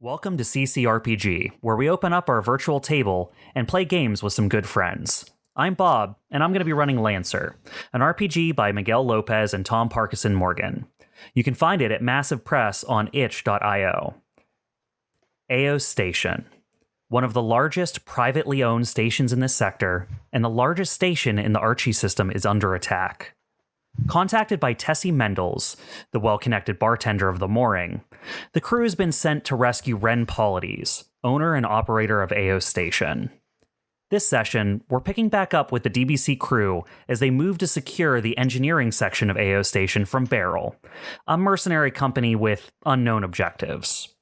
Welcome to CCRPG, where we open up our virtual table and play games with some good friends. I'm Bob, and I'm going to be running Lancer, an RPG by Miguel Lopez and Tom Parkinson-Morgan. You can find it at Massive Press on itch.io. AO Station, one of the largest privately owned stations in this sector, and the largest station in the Archie system is under attack. Contacted by Tessie Mendels, the well-connected bartender of the mooring, the crew has been sent to rescue Ren Polides, owner and operator of AO Station. This session, we're picking back up with the DBC crew as they move to secure the engineering section of AO Station from Beryl, a mercenary company with unknown objectives.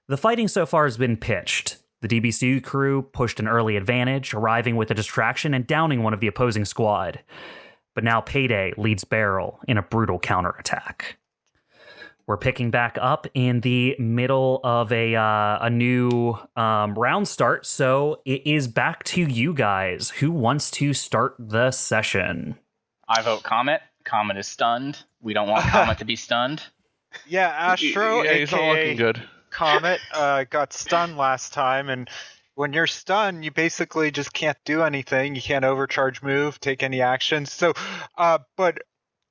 The fighting so far has been pitched. The DBC crew pushed an early advantage, arriving with a distraction and downing one of the opposing squad. But now Payday leads Beryl in a brutal counterattack. We're picking back up in the middle of a new round start, so it is back to you guys. Who wants to start the session? I vote Comet. Comet is stunned. We don't want Comet to be stunned. Yeah, Astro, Yeah, he's not looking good. Comet, got stunned last time, and when you're stunned, you basically just can't do anything. You can't overcharge move, take any actions. So, but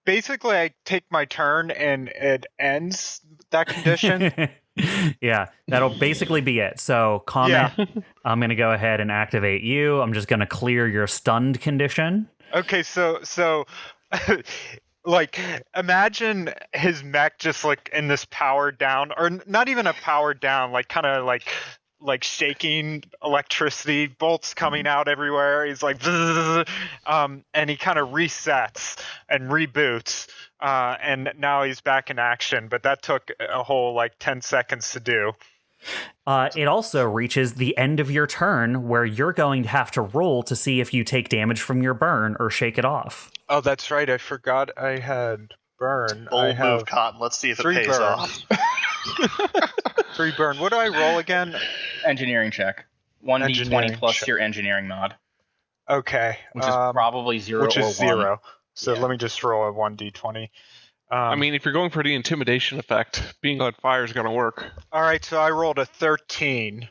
basically I take my turn and it ends that condition. Yeah, that'll basically be it. So, Comet, yeah. I'm going to go ahead and activate you. I'm just going to clear your stunned condition. Okay, so like, imagine his mech just like in this powered down, or not even a powered down, like kind of like shaking electricity bolts coming out everywhere. He's like, and he kind of resets and reboots, and now he's back in action. But that took a whole 10 seconds to do. It also reaches the end of your turn where you're going to have to roll to see if you take damage from your burn or shake it off. Oh, that's right. I forgot I had burn. Bold move, Cotton. Let's see if it pays off. 3 burn. What do I roll again? Engineering check. 1d20 plus your engineering mod. Okay. Which is probably 0 which or 1. Which is 0. So let me just roll a 1d20. I mean, if you're going for the intimidation effect, being on fire is going to work. All right, so I rolled a 13.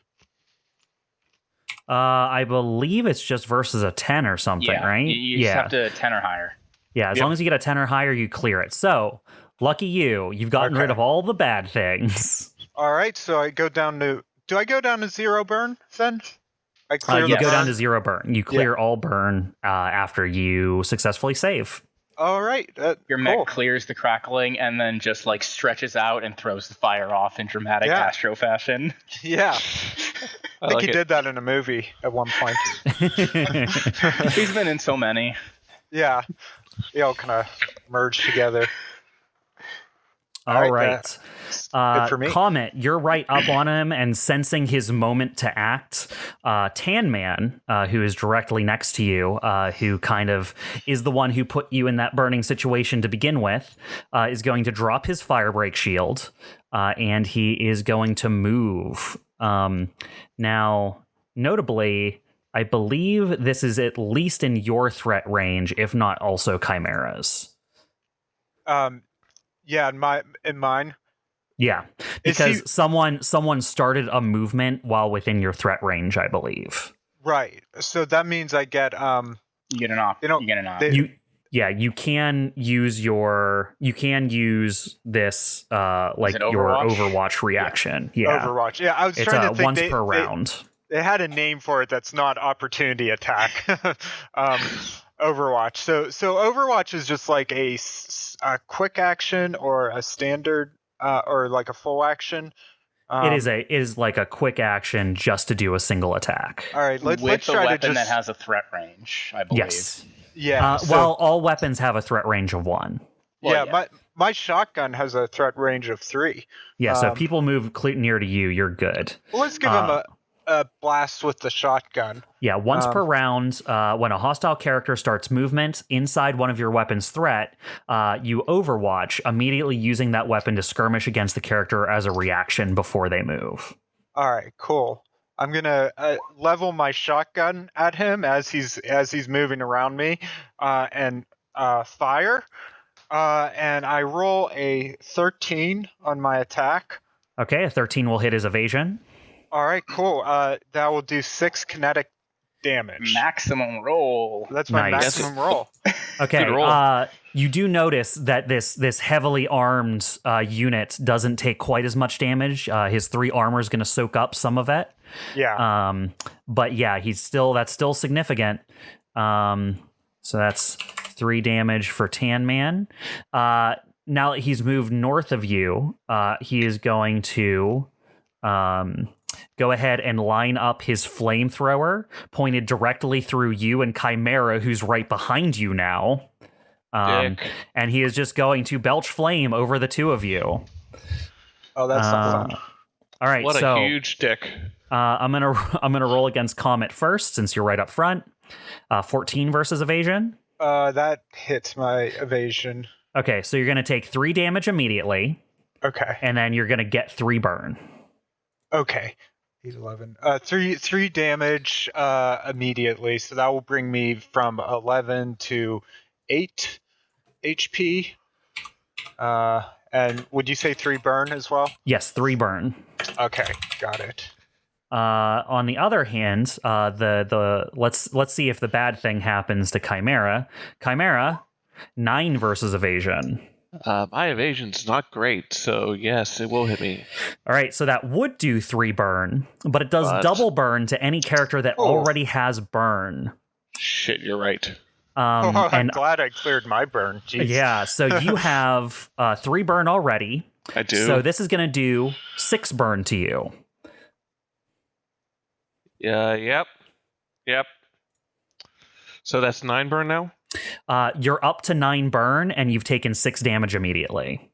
I believe it's just versus a 10 or something, right? You just have to 10 or higher. Yeah, as long as you get a 10 or higher, you clear it. So, lucky you've gotten rid of all the bad things. All right, so I go down to... Do I go down to 0 burn, then? I clear you go down to 0 burn. You clear all burn after you successfully save. All right. Your mech clears the crackling and then just stretches out and throws the fire off in dramatic Astro fashion. Yeah. I think he did that in a movie at one point. He's been in so many. Yeah. They all kind of merge together. All right. Good for me. Comet, you're right up on him and sensing his moment to act. Tan Man, who is directly next to you, who kind of is the one who put you in that burning situation to begin with, is going to drop his firebreak shield, and he is going to move. Now, notably, I believe this is at least in your threat range, if not also Chimera's. Yeah, in mine. Yeah, because someone started a movement while within your threat range, I believe. Right. So that means I get you get an op. You get an op. You can use this your Overwatch reaction. Yeah. Overwatch. Yeah, I was trying to think once per round. They had a name for it that's not opportunity attack. Overwatch. So Overwatch is just like a quick action or a standard or like a full action. It is like a quick action just to do a single attack. All right, let's try a weapon that has a threat range, I believe. Yes. Yeah. Well, all weapons have a threat range of 1. Well, yeah. My shotgun has a threat range of 3. Yeah. So if people move near to you, you're good. Well, let's give him a blast with the shotgun. Yeah, once per round, when a hostile character starts movement inside one of your weapon's threat, you Overwatch, immediately using that weapon to skirmish against the character as a reaction before they move. All right, cool. I'm gonna level my shotgun at him as he's moving around me, and fire. And I roll a 13 on my attack. Okay, a 13 will hit his evasion. All right, cool. That will do 6 kinetic damage. Maximum roll. That's my Nice. maximum roll. Okay, Good roll. you do notice that this heavily armed unit doesn't take quite as much damage. His 3 armor is going to soak up some of it. Yeah. But yeah, that's still significant. So that's 3 damage for Tan Man. Now that he's moved north of you, he is going to go ahead and line up his flamethrower pointed directly through you and Chimera, who's right behind you now. And he is just going to belch flame over the 2 of you. Oh, that's not fun. All right, What so a huge dick. I'm gonna roll against COMET first, since you're right up front. 14 versus evasion. That hits my evasion. Okay, so you're gonna take 3 damage immediately, Okay. and then you're gonna get 3 burn. Okay. 8, 11. 3 damage immediately, so that will bring me from 11 to 8 HP. And would you say 3 burn as well? Yes, 3 burn. Okay, got it. On the other hand, let's see if the bad thing happens to Chimera. Chimera, 9 versus evasion. My evasion's not great, so yes, it will hit me. All right, so that would do 3 burn, but it does double burn to any character that already has burn. Shit, you're right. I'm glad I cleared my burn. Jeez. Yeah, so you have 3 burn already. I do. So this is going to do 6 burn to you. Yep. So that's 9 burn now? You're up to 9 burn, and you've taken 6 damage immediately.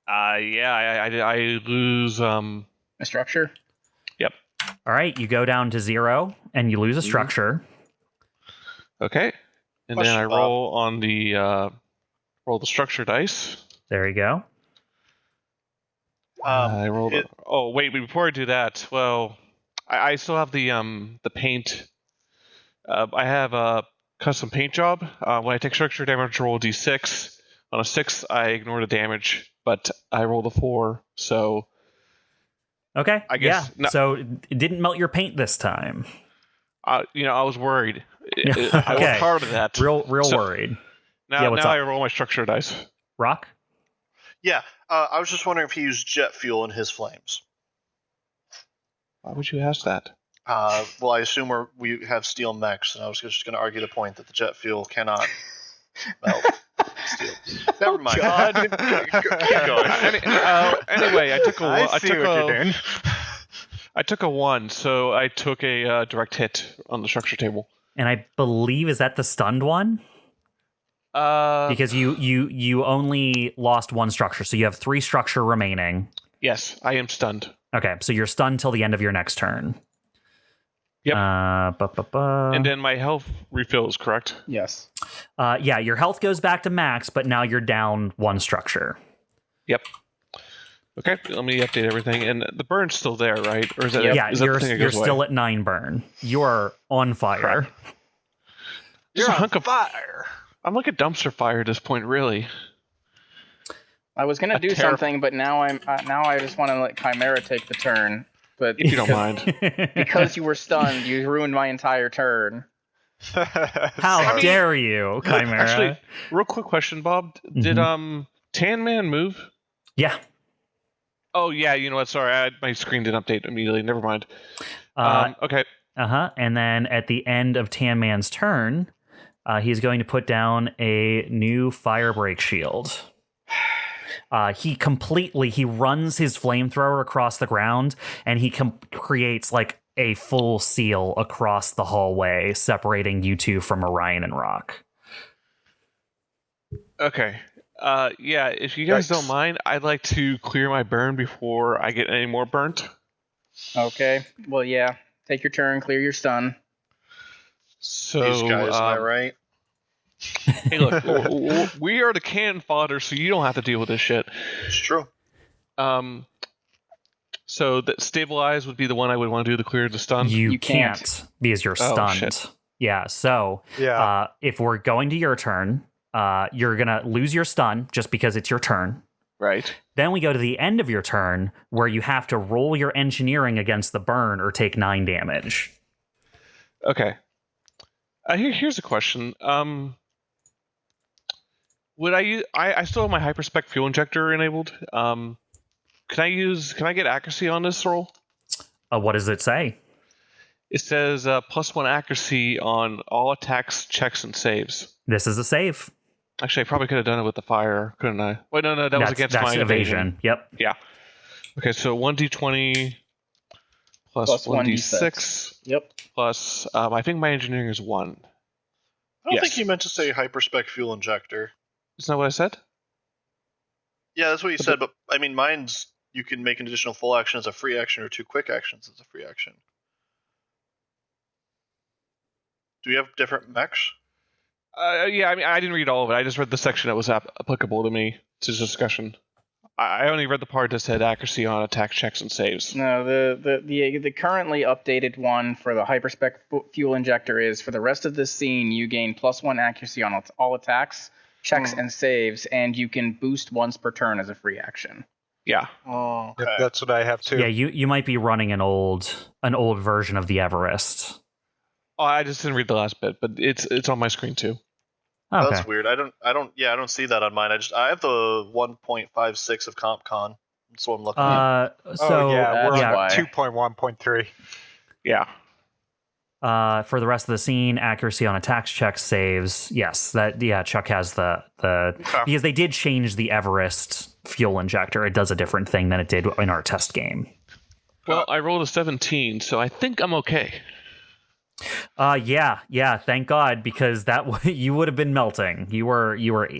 I lose A structure? Yep. All right, you go down to 0, and you lose a structure. Okay. And then I roll on the roll the structure dice. There you go. I rolled. Oh wait, before I do that, well, I still have the paint. I have a custom paint job. When I take structure damage, I roll a d6. On a 6, I ignore the damage, but I rolled a 4. So Okay. I guess So it didn't melt your paint this time. I was worried. I Okay. worked hard at that. Real worried. Now what's I up? roll my structure dice. Rock? Yeah, I was just wondering if he used jet fuel in his flames. Why would you ask that? Well, I assume we have steel mechs, and I was just going to argue the point that the jet fuel cannot melt steel. Never mind. God. Keep going. Anyway, I took a I see what you're doing. I took a 1, so I took a direct hit on the structure table. And I believe, is that the stunned one? Because you only lost 1 structure, so you have 3 structure remaining. Yes, I am stunned. Okay, so you're stunned till the end of your next turn. Yep. And And then my health refills, correct? Yes. yeah, your health goes back to max, but now you're down 1 structure. Yep. Okay, let me update everything. And the burn's still there, right? Or is that Yeah, is that the thing that you're goes still away? at 9 burn. You are on fire. Crap. Just a hunk of fire. I'm like a dumpster fire at this point, really. I was gonna do something, but now I just want to let Chimera take the turn. But If you don't mind. because you were stunned, you ruined my entire turn. How dare you, Chimera? Actually, real quick question, Bob. Did Tan Man move? Yeah. Oh yeah, you know what? Sorry, my screen didn't update immediately. Never mind. Okay. And then at the end of Tan Man's turn, he's going to put down a new fire break shield. He runs his flamethrower across the ground, and he creates like a full seal across the hallway, separating you two from Orion and Rock. Okay. Yeah, if you guys don't mind, I'd like to clear my burn before I get any more burnt. Okay. Well, yeah. Take your turn. Clear your stun. So, These guys, am I right? Hey, look, we are the cannon fodder, so you don't have to deal with this shit. It's true. So that stabilize would be the one I would want to do to clear the stun. You can't because you're stunned. Shit. Yeah. So if we're going to your turn, you're gonna lose your stun just because it's your turn. Right. Then we go to the end of your turn where you have to roll your engineering against the burn or take 9 damage. Okay. Here's a question. Would I use? I still have my hyperspec fuel injector enabled. Can I get accuracy on this roll? What does it say? It says +1 accuracy on all attacks, checks, and saves. This is a save. Actually, I probably could have done it with the fire, couldn't I? Wait, no, that was against my evasion. Yep. Yeah. Okay, so 1d20 plus 1d6. Yep. Plus, I think my engineering is 1. I don't think you meant to say hyperspec fuel injector. Isn't that what I said? Yeah, that's what you said, but I mean, mine's you can make an additional full action as a free action or 2 quick actions as a free action. Do we have different mechs? Yeah, I mean, I didn't read all of it. I just read the section that was applicable to me to this discussion. I only read the part that said accuracy on attack, checks, and saves. No, the currently updated one for the hyperspec fuel injector is for the rest of this scene, you gain +1 accuracy on all attacks, checks, and saves, and you can boost once per turn as a free action. Yeah. Oh, okay. Yep, that's what I have too. Yeah, you might be running an old version of the Everest. Oh, I just didn't read the last bit, but it's on my screen too. Okay. That's weird. I don't see that on mine. I have the 1.56 of CompCon. That's what I'm looking at. We're why. on 2.1.3. Yeah. For the rest of the scene, accuracy on attacks, checks, saves. Yes, Chuck has the because they did change the Everest fuel injector. It does a different thing than it did in our test game. Well, I rolled a 17, so I think I'm okay. Yeah, thank God, because you would have been melting. You were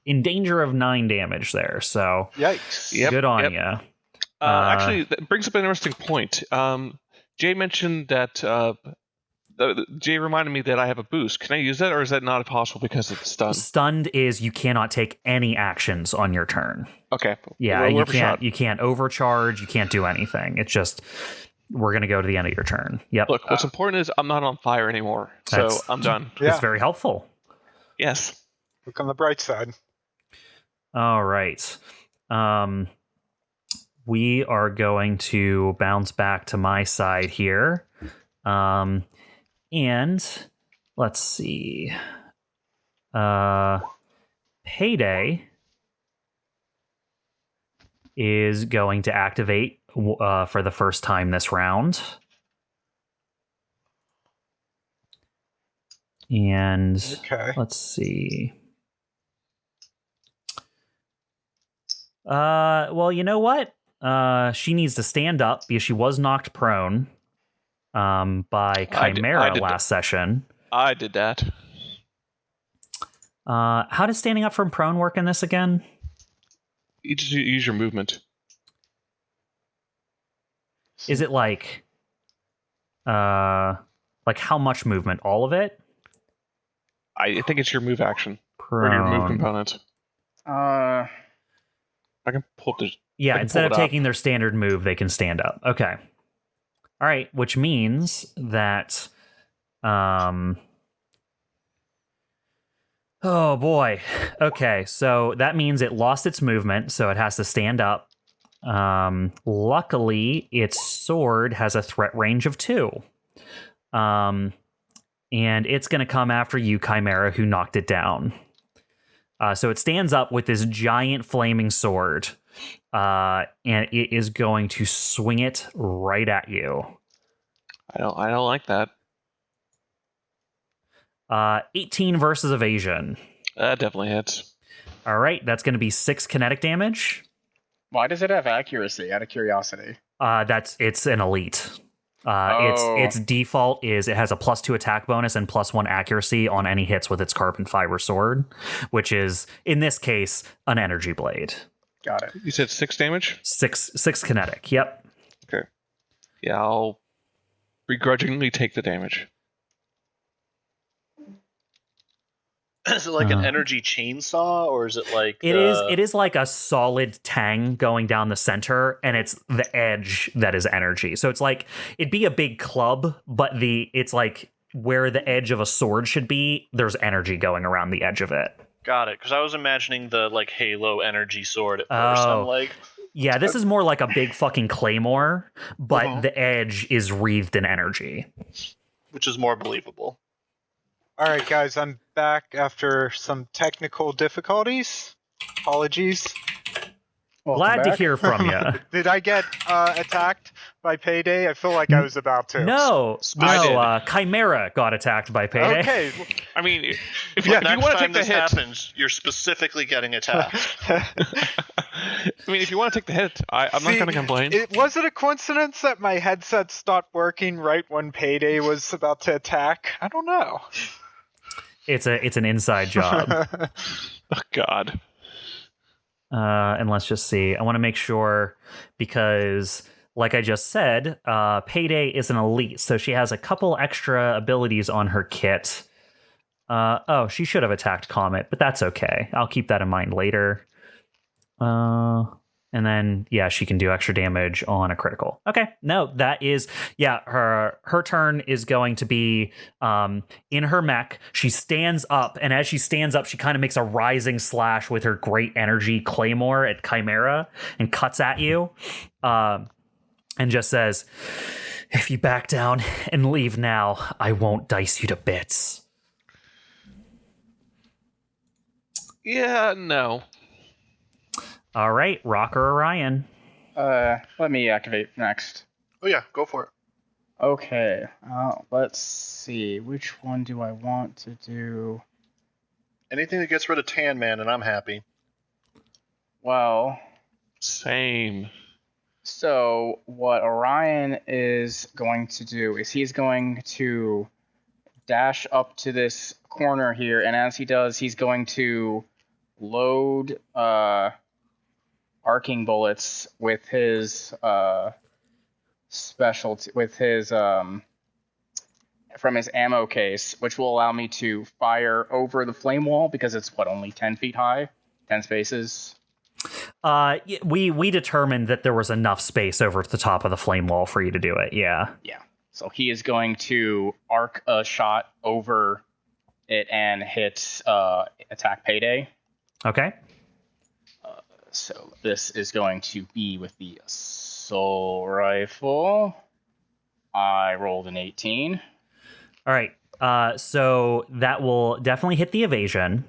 in danger of 9 damage there. So Yikes. Yep, good on you. Actually, that brings up an interesting point. Jay mentioned that. Jay reminded me that I have a boost. Can I use that, or is that not possible because it's stunned? Stunned is you cannot take any actions on your turn. Okay. Yeah, Well, you can't overcharge. You can't do anything. It's just we're gonna go to the end of your turn. Yep. Look, what's important is I'm not on fire anymore, so I'm done. Yeah. It's very helpful. Yes. Look on the bright side. All right. We are going to bounce back to my side here. And let's see. Payday is going to activate for the first time this round. And let's see. Well, you know what? She needs to stand up because she was knocked prone by Chimera last session. I did that. How does standing up from prone work in this again? You just use your movement. Is it like how much movement? All of it? I think it's your move action. Prone. Or your move component. I can pull up the... Yeah, instead of taking their standard move, they can stand up. Okay. All right, which means that... oh, boy. Okay, so that means it lost its movement, so it has to stand up. Luckily, its sword has a threat range of 2. And it's going to come after you, Chimera, who knocked it down. So it stands up with this giant flaming sword, and it is going to swing it right at you. I don't like that. 18 versus evasion. That definitely hits. All right, that's going to be 6 kinetic damage. Why does it have accuracy, out of curiosity? It's an elite. Its default is it has a +2 attack bonus and +1 accuracy on any hits with its carbon fiber sword, which is, in this case, an energy blade. Got it. You said 6 damage? 6 kinetic, yep. Okay. Yeah, I'll begrudgingly take the damage. Is it like an energy chainsaw, or is it like It is like a solid tang going down the center, and it's the edge that is energy. So it's like it'd be a big club, but it's like where the edge of a sword should be, there's energy going around the edge of it. Got it. Because I was imagining the like Halo energy sword at first. Oh. I'm like, Yeah, this is more like a big fucking claymore, but the edge is wreathed in energy. which is more believable. All right, guys, I'm back after some technical difficulties. Apologies. Welcome Glad to back. hear from you. Did I get attacked by Payday? I feel like I was about to. No, I did. Chimera got attacked by Payday. Okay. I mean, if Next you want to time take the this hit, happens, you're specifically getting attacked. I mean, if you want to take the hit, I'm not going to complain. Was it a coincidence that my headset stopped working right when Payday was about to attack? I don't know. It's an inside job. Oh, God. And let's just see. I want to make sure because, like I just said, Payday is an elite, so she has a couple extra abilities on her kit. She should have attacked Comet, but that's okay. I'll keep that in mind later. And then, yeah, she can do extra damage on a critical. Okay, no, that is, yeah, her turn is going to be in her mech. She stands up, and as she stands up, she kind of makes a rising slash with her great energy claymore at Chimera and cuts at you and just says, if you back down and leave now, I won't dice you to bits. Yeah, no. All right, Rocker Orion. Let me activate next. Oh yeah, go for it. Okay, let's see. Which one do I want to do? Anything that gets rid of Tan Man, and I'm happy. Well, Same. so what Orion is going to do is he's going to dash up to this corner here, and as he does, he's going to load arcing bullets with his specialty, with his from his ammo case, which will allow me to fire over the flame wall because it's only 10 feet high, 10 spaces. We determined that there was enough space over at the top of the flame wall for you to do it. Yeah. Yeah. So he is going to arc a shot over it and hit attack Payday. Okay. So this is going to be with the assault rifle. I rolled an 18. All right. So that will definitely hit the evasion.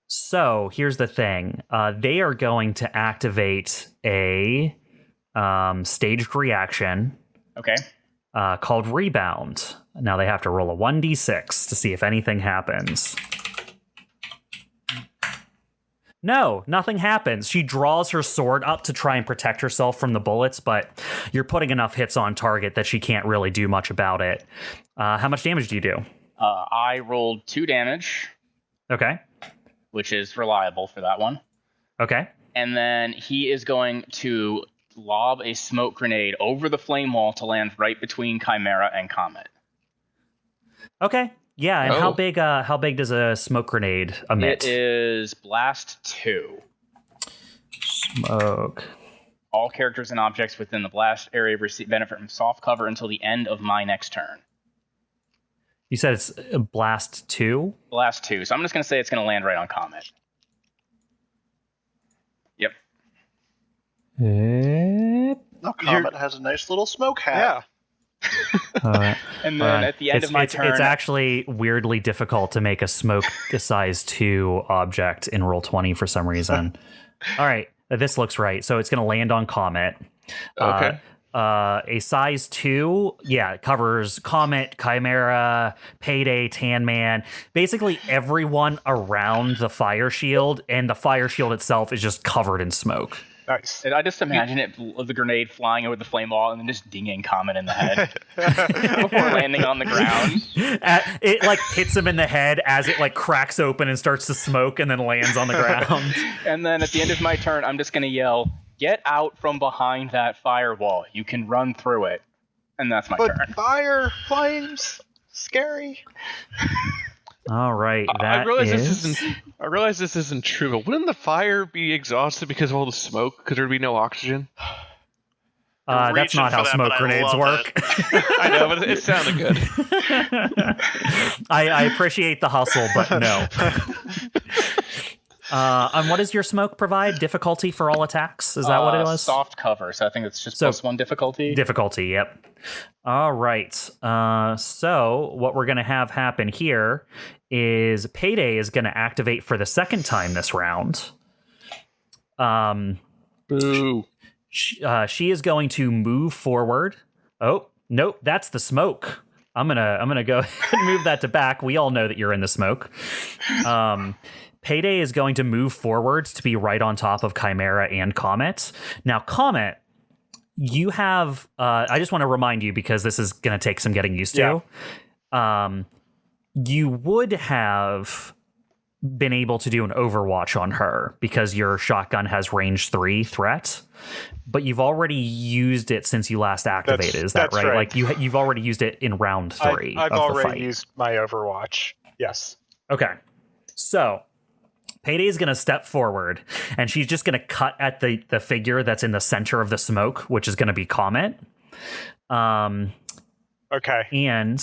So here's the thing. They are going to activate a staged reaction. Okay. Called Rebound. Now they have to roll a 1d6 to see if anything happens. No, nothing happens. She draws her sword up to try and protect herself from the bullets, but you're putting enough hits on target that she can't really do much about it. How much damage do you do? I rolled 2 damage, Okay. which is reliable for that one. Okay. And then he is going to lob a smoke grenade over the flame wall to land right between Chimera and Comet. Okay. Yeah, and Oh. how big does a smoke grenade emit? It is Blast 2. Smoke. All characters and objects within the blast area receive benefit from soft cover until the end of my next turn. You said it's Blast 2? Blast 2. So I'm just going to say it's going to land right on Comet. Yep. No, Comet has a nice little smoke hat. Yeah. And then at the end of my turn... It's actually weirdly difficult to make a smoke size 2 object in Roll20 for some reason. All right, this looks right. So it's going to land on Comet. Okay. A size 2, yeah, it covers Comet, Chimera, Payday, Tan Man, basically everyone around the fire shield, and the fire shield itself is just covered in smoke. Nice. And I just imagine the grenade flying over the flame wall and then just dinging Comet in the head before landing on the ground. It like hits him in the head as it like cracks open and starts to smoke and then lands on the ground. And then at the end of my turn, I'm just going to yell, "Get out from behind that firewall. You can run through it." And that's my But turn. fire, flames, scary. All right, I realize this isn't true, but wouldn't the fire be exhausted because of all the smoke? Because there'd be no oxygen. That's not how for that, smoke but I grenades love work. I know, but it sounded good. I appreciate the hustle, but no. And what does your smoke provide? Difficulty for all attacks? Is that what it was? Soft cover, so I think it's just +1 difficulty. Difficulty, yep. All right. So what we're going to have happen here is Payday is going to activate for the second time this round. Boo. She is going to move forward. Oh, nope, that's the smoke. I'm gonna go ahead and move that to back. We all know that you're in the smoke. Payday is going to move forward to be right on top of CHIMERA and COMET. Now, COMET, you have... I just want to remind you, because this is going to take some getting used to. You would have been able to do an overwatch on her because your shotgun has range 3 threat, but you've already used it since you last activated. Is that right? Like you've already used it in round 3. I've of the already fight. used my overwatch. Yes. Okay. So Payday is going to step forward, and she's just going to cut at the figure that's in the center of the smoke, which is going to be COMET. Okay. And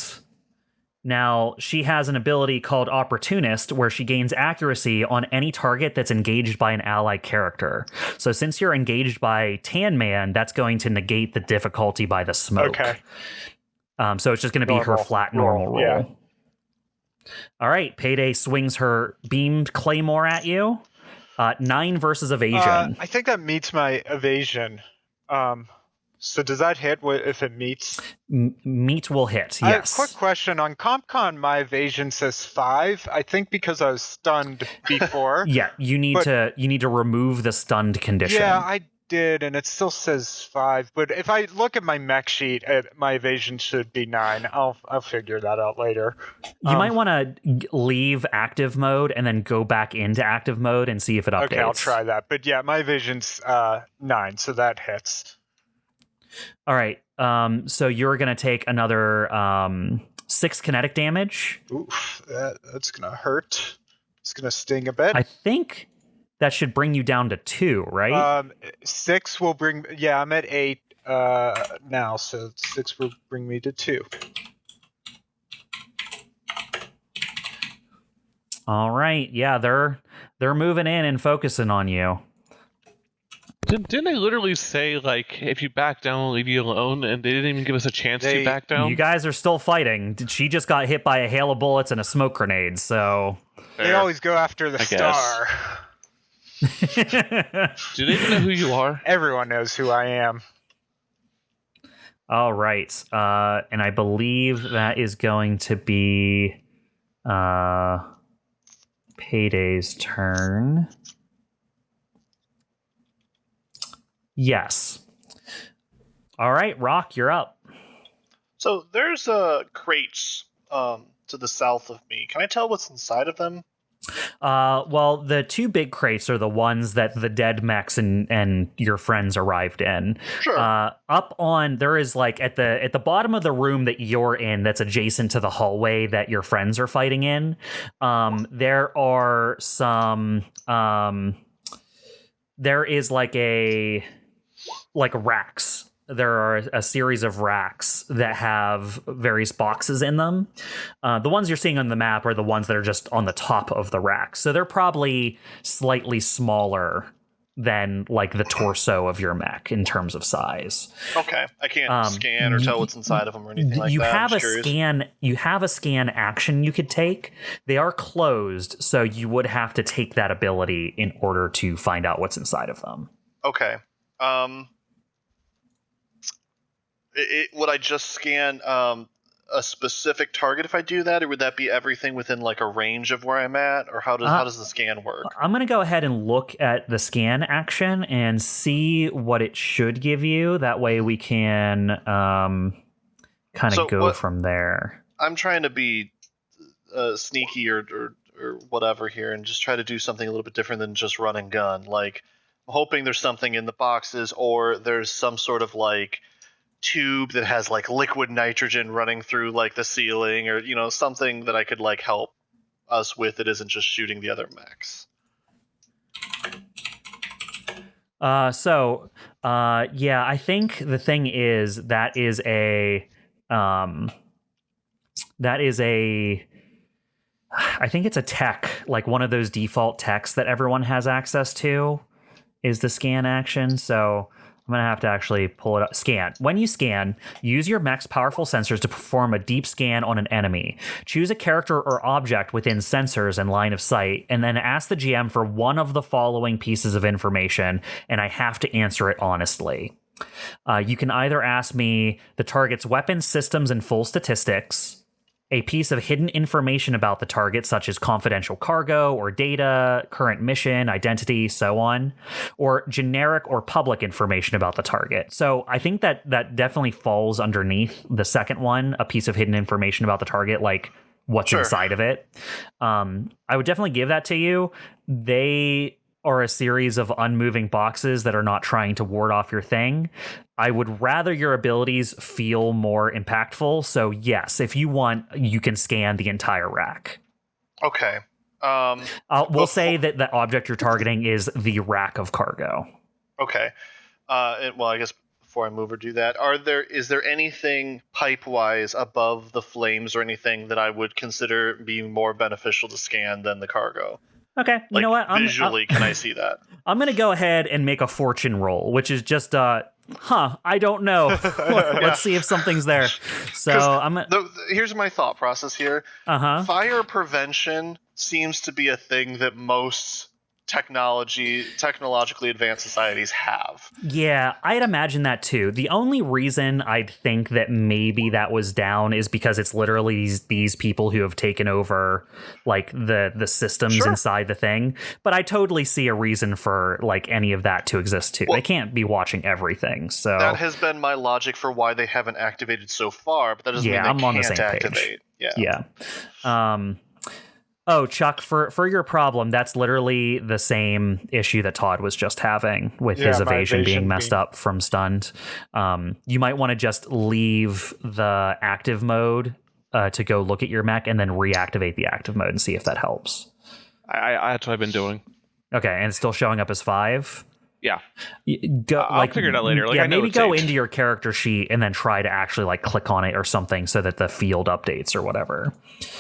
now she has an ability called Opportunist, where she gains accuracy on any target that's engaged by an allied character. So since you're engaged by Tan Man, that's going to negate the difficulty by the smoke. Okay. So it's just going to be her flat normal roll. Yeah. All right, Payday swings her beamed claymore at you. 9 versus evasion. I think that meets my evasion. So does that hit if it meets? Meet will hit, yes. Quick question. On CompCon, my evasion says 5. I think because I was stunned before. Yeah, you need to remove the stunned condition. Yeah, I did, and it still says 5. But if I look at my mech sheet, my evasion should be 9. I'll figure that out later. You might want to leave active mode and then go back into active mode and see if it updates. Okay, I'll try that. But yeah, my evasion's 9, so that hits. All right. So you're going to take another 6 kinetic damage. Oof, that's going to hurt. It's going to sting a bit. I think that should bring you down to 2, right? 6 will bring... Yeah, I'm at 8 now, so 6 will bring me to 2. All right. Yeah, they're moving in and focusing on you. Didn't they literally say, like, if you back down, we'll leave you alone, and they didn't even give us a chance to back down? You guys are still fighting. She just got hit by a hail of bullets and a smoke grenade, so... They always go after the star. Do they even know who you are? Everyone knows who I am. All right. And I believe that is going to be Payday's turn. Yes. All right, Rock, you're up. So there's crates to the south of me. Can I tell what's inside of them? Well, the 2 big crates are the ones that the dead mechs and your friends arrived in. Sure. Up on, there is like at the bottom of the room that you're in, that's adjacent to the hallway that your friends are fighting in. There are some. There is like racks. There are a series of racks that have various boxes in them. The ones you're seeing on the map are the ones that are just on the top of the rack. So they're probably slightly smaller than like the torso of your mech in terms of size. Okay. I can't scan or tell what's inside of them or anything like that. You have a scan action you could take. They are closed, so you would have to take that ability in order to find out what's inside of them. Okay. Would I just scan a specific target if I do that, or would that be everything within like a range of where I'm at, or how does the scan work? I'm going to go ahead and look at the scan action and see what it should give you. That way we can kind of go from there. I'm trying to be sneaky or whatever here, and just try to do something a little bit different than just run and gun. Like, I'm hoping there's something in the boxes, or there's some sort of like tube that has like liquid nitrogen running through like the ceiling, or something that I could like help us with that isn't just shooting the other mechs. Yeah, I think the thing is that is a I think it's a tech, like one of those default techs that everyone has access to is the scan action. So I'm going to have to actually pull it up. Scan. When you scan, use your mech's powerful sensors to perform a deep scan on an enemy. Choose a character or object within sensors and line of sight, and then ask the GM for one of the following pieces of information, and I have to answer it honestly. You can either ask me the target's weapons, systems, and full statistics, a piece of hidden information about the target, such as confidential cargo or data, current mission, identity, so on, or generic or public information about the target. So I think that definitely falls underneath the second one, a piece of hidden information about the target, like what's inside of it. I would definitely give that to you. They are a series of unmoving boxes that are not trying to ward off your thing. I would rather your abilities feel more impactful. So yes, if you want, you can scan the entire rack. Okay. We'll say that the object you're targeting is the rack of cargo. Okay. Well, I guess before I move or do that, is there anything pipe-wise above the flames or anything that I would consider being more beneficial to scan than the cargo? Okay, you know what? Visually, can I see that? I'm going to go ahead and make a fortune roll, which is just, I don't know. Let's see if something's there. So here's my thought process here. Fire prevention seems to be a thing that most technologically advanced societies have. Yeah, I'd imagine that too. The only reason I'd think that maybe that was down is because it's literally these people who have taken over like the systems inside the thing. But I totally see a reason for like any of that to exist too. They can't be watching everything. So that has been my logic for why they haven't activated so far, but that doesn't mean they can't activate. Yeah. Oh, Chuck, for your problem, that's literally the same issue that Todd was just having with his evasion being messed up from stunned. You might want to just leave the active mode to go look at your mech and then reactivate the active mode and see if that helps. That's what I've been doing. Okay, and it's still showing up as 5? Yeah. I'll figure it out later. Maybe go into your character sheet and then try to actually like click on it or something so that the field updates or whatever.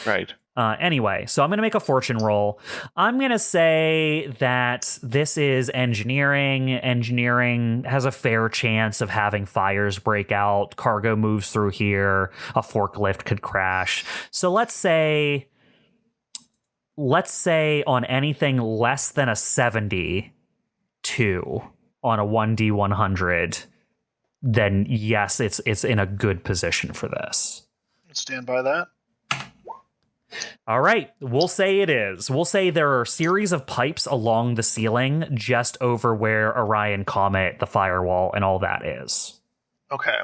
Right. Anyway, so I'm going to make a fortune roll. I'm going to say that this is engineering. Engineering has a fair chance of having fires break out. Cargo moves through here. A forklift could crash. So let's say on anything less than a 72 on a 1D100, then yes, it's in a good position for this. Stand by that. All right, we'll say it is. We'll say there are a series of pipes along the ceiling just over where Orion Comet, the firewall, and all that is. Okay.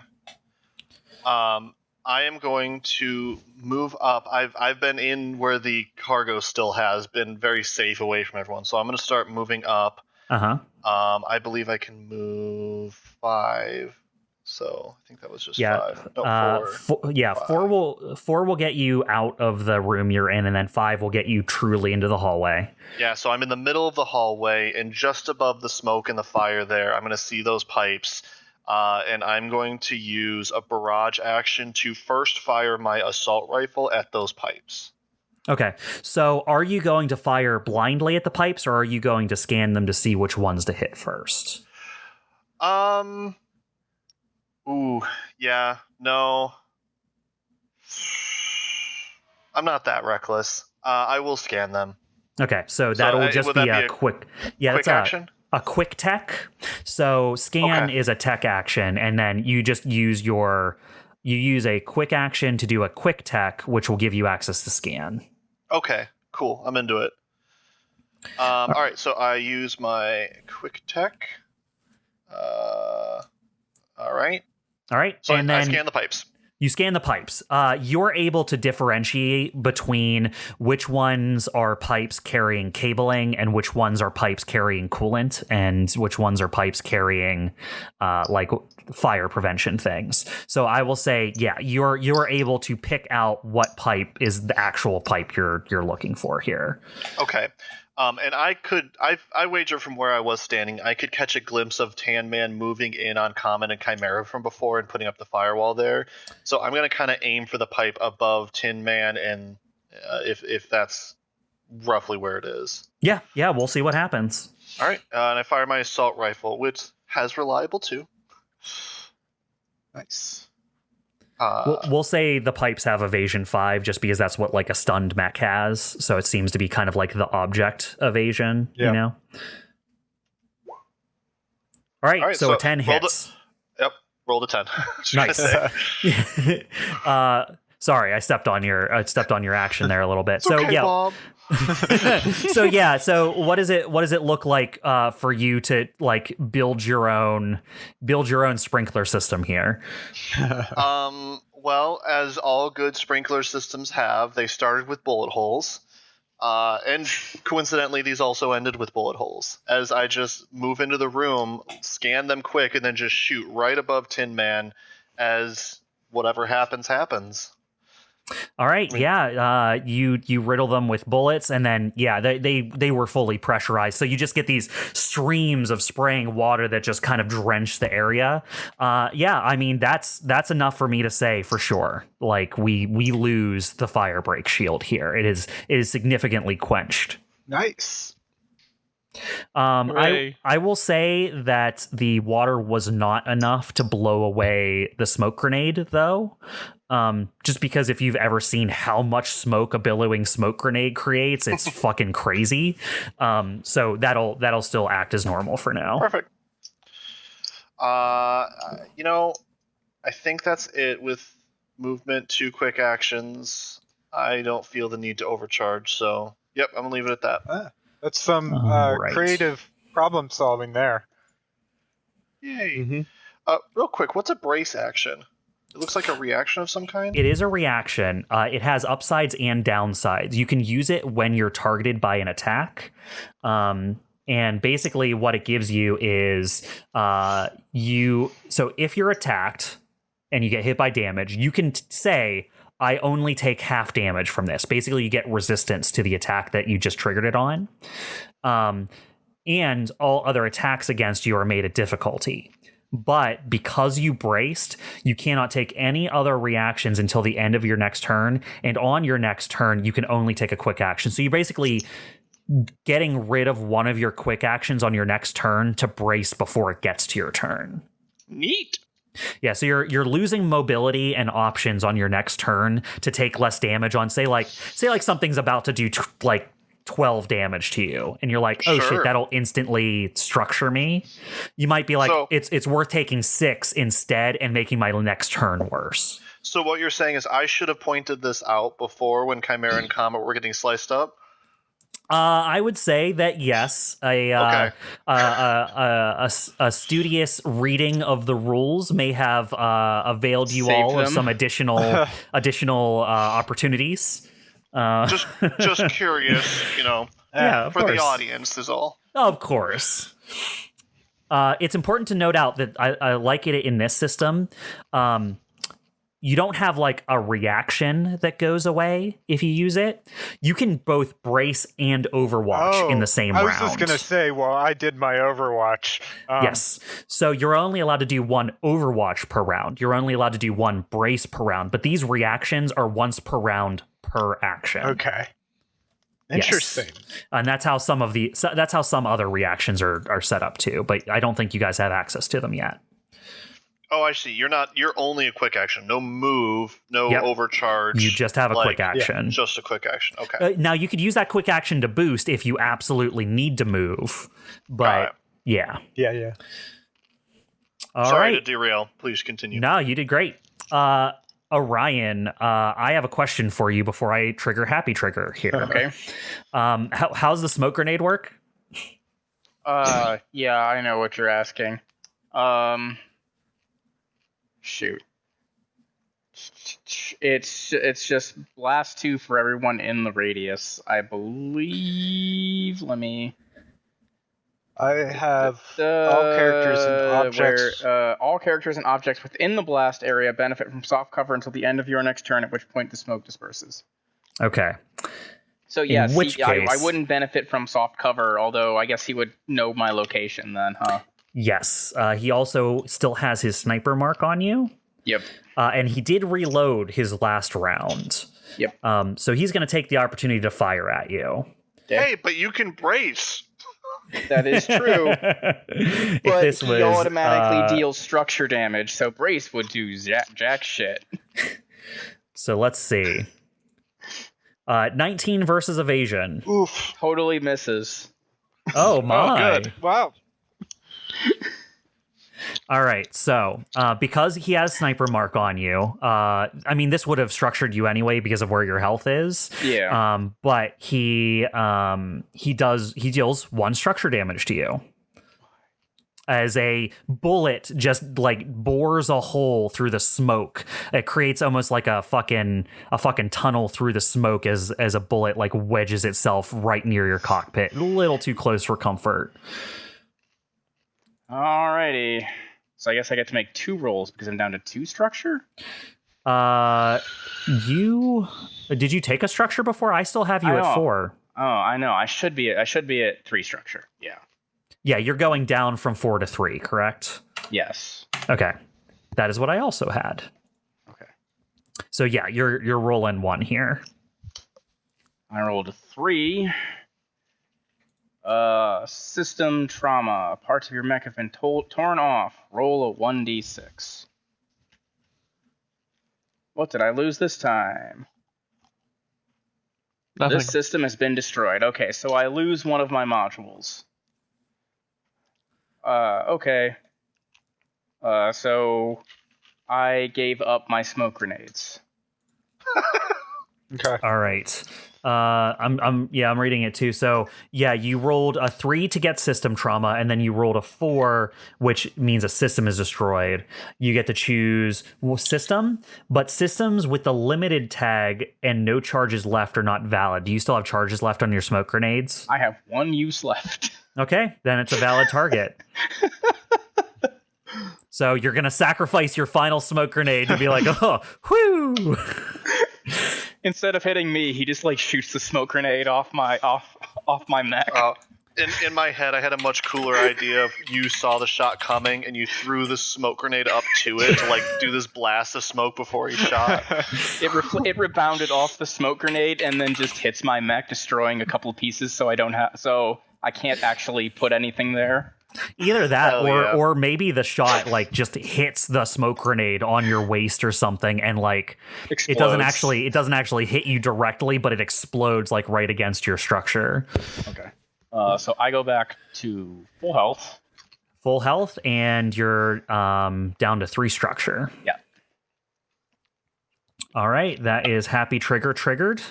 I am going to move up. I've been in where the cargo still has been very safe away from everyone, so I'm going to start moving up. I believe I can move 5. So I think that was just 5. No, 4. 4 will get you out of the room you're in, and then 5 will get you truly into the hallway. Yeah, so I'm in the middle of the hallway, and just above the smoke and the fire there, I'm going to see those pipes, and I'm going to use a barrage action to first fire my assault rifle at those pipes. Okay, so are you going to fire blindly at the pipes, or are you going to scan them to see which ones to hit first? Ooh, yeah, no. I'm not that reckless. I will scan them. Okay, so that'll just be a quick... Yeah, quick action? A quick tech. So scan is a tech action, and then you just use you use a quick action to do a quick tech, which will give you access to scan. Okay, cool. I'm into it. All right, so I use my quick tech. All right. So and then I scan the pipes. You scan the pipes. You're able to differentiate between which ones are pipes carrying cabling and which ones are pipes carrying coolant and which ones are pipes carrying like fire prevention things. So I will say, yeah, you're able to pick out what pipe is the actual pipe you're looking for here. Okay. And I wager from where I was standing, I could catch a glimpse of Tan Man moving in on COMET and CHIMERA from before and putting up the firewall there. So I'm going to kind of aim for the pipe above Tin Man, and if that's roughly where it is. Yeah, we'll see what happens. All right, and I fire my assault rifle, which has reliable too. Nice. We'll say the pipes have evasion 5 just because that's what like a stunned mech has. So it seems to be kind of like the object evasion, you know? All right, so a 10 hits. Roll a 10. Nice. Sorry, I stepped on your action there a little bit. It's okay, Bob. So what does it look like for you to like build your own sprinkler system here? Well, as all good sprinkler systems have, they started with bullet holes. And coincidentally, these also ended with bullet holes. As I just move into the room, scan them quick, and then just shoot right above Tin Man as whatever happens. All right, you riddle them with bullets, and then they were fully pressurized, so you just get these streams of spraying water that just kind of drench the area. I mean that's enough for me to say for sure. Like we lose the fire break shield here. It is significantly quenched. Nice. I will say that the water was not enough to blow away the smoke grenade, though. Just because if you've ever seen how much smoke a billowing smoke grenade creates, it's fucking crazy. So that'll still act as normal for now. Perfect. I think that's it with movement, 2 quick actions. I don't feel the need to overcharge, so yep, I'm gonna leave it at that. That's some creative problem solving there. Yay. Mm-hmm. Real quick, what's a brace action? It looks like a reaction of some kind. It is a reaction. It has upsides and downsides. You can use it when you're targeted by an attack. And basically what it gives you is so if you're attacked and you get hit by damage, you can say, I only take half damage from this. Basically, you get resistance to the attack that you just triggered it on. And all other attacks against you are made at difficulty. But because you braced, you cannot take any other reactions until the end of your next turn. And on your next turn, you can only take a quick action. So you're basically getting rid of one of your quick actions on your next turn to brace before it gets to your turn. Neat. Yeah, so you're losing mobility and options on your next turn to take less damage on, say like something's about to do 12 damage to you, and you're like, oh shit, that'll instantly structure me. You might be like, so, it's worth taking 6 instead and making my next turn worse. So what you're saying is I should have pointed this out before when Chimera and Comet were getting sliced up? I would say that yes, a studious reading of the rules may have availed you all of some additional opportunities. Just curious, yeah, for the audience is all. Of course. It's important to note out that I like it in this system. You don't have like a reaction that goes away if you use it. You can both brace and overwatch in the same round. I was just going to say, well, I did my overwatch. Yes. So you're only allowed to do 1 overwatch per round. You're only allowed to do 1 brace per round. But these reactions are once per round per action. Okay. Interesting. Yes. And that's how some other reactions are set up too. But I don't think you guys have access to them yet. Oh, I see. You're only a quick action. No move, no overcharge. You just have a quick action. Yeah, just a quick action. Okay. Now, you could use that quick action to boost if you absolutely need to move. But, yeah. Yeah. Sorry to derail. Please continue. No, you did great. Orion, I have a question for you before I trigger Happy Trigger here. Okay. How's the smoke grenade work? Yeah, I know what you're asking. Shoot. It's just blast 2 for everyone in the radius, I believe. I have all characters and objects. All characters and objects within the blast area benefit from soft cover until the end of your next turn, at which point the smoke disperses. Okay. So yeah, I wouldn't benefit from soft cover, although I guess he would know my location then, huh? Yes. He also still has his sniper mark on you. Yep. And he did reload his last round. Yep. So he's going to take the opportunity to fire at you. Hey, but you can brace. That is true. If But this he was, automatically deals structure damage, so brace would do jack shit. So let's see. 19 versus evasion. Oof. Totally misses. Oh my. Good. Wow. All right, so because he has sniper mark on you, I mean, this would have structured you anyway because of where your health is. Yeah. But he deals 1 structure damage to you as a bullet just like bores a hole through the smoke. It creates almost like a fucking tunnel through the smoke as a bullet like wedges itself right near your cockpit. A little too close for comfort. Alrighty. So I guess I get to make 2 rolls because I'm down to 2 structure? Did you take a structure before? I still have you at 4. Oh, I know. I should be at 3 structure. Yeah. Yeah, you're going down from 4 to 3, correct? Yes. Okay. That is what I also had. Okay. So yeah, you're rolling 1 here. I rolled a 3. System trauma. Parts of your mech have been torn off. Roll a 1d6. What did I lose this time? Nothing. This system has been destroyed. Okay, so I lose one of my modules. Okay. So I gave up my smoke grenades. Okay. All right. I'm reading it too. So yeah, you rolled a 3 to get system trauma, and then you rolled a 4, which means a system is destroyed. You get to choose system, but systems with the limited tag and no charges left are not valid. Do you still have charges left on your smoke grenades? I have 1 use left. Okay, then it's a valid target. So you're gonna sacrifice your final smoke grenade to be like, oh, whoo. Instead of hitting me, he just like shoots the smoke grenade off my mech. In my head, I had a much cooler idea of you saw the shot coming and you threw the smoke grenade up to it to like do this blast of smoke before he shot. It rebounded off the smoke grenade and then just hits my mech, destroying a couple of pieces. So I can't actually put anything there. Either that, Hell yeah. or maybe the shot like just hits the smoke grenade on your waist or something, and like it doesn't actually hit you directly, but it explodes like right against your structure. Okay. So I go back to full health. Full health, and you're down to 3 structure. Yeah. All right, that is happy triggered.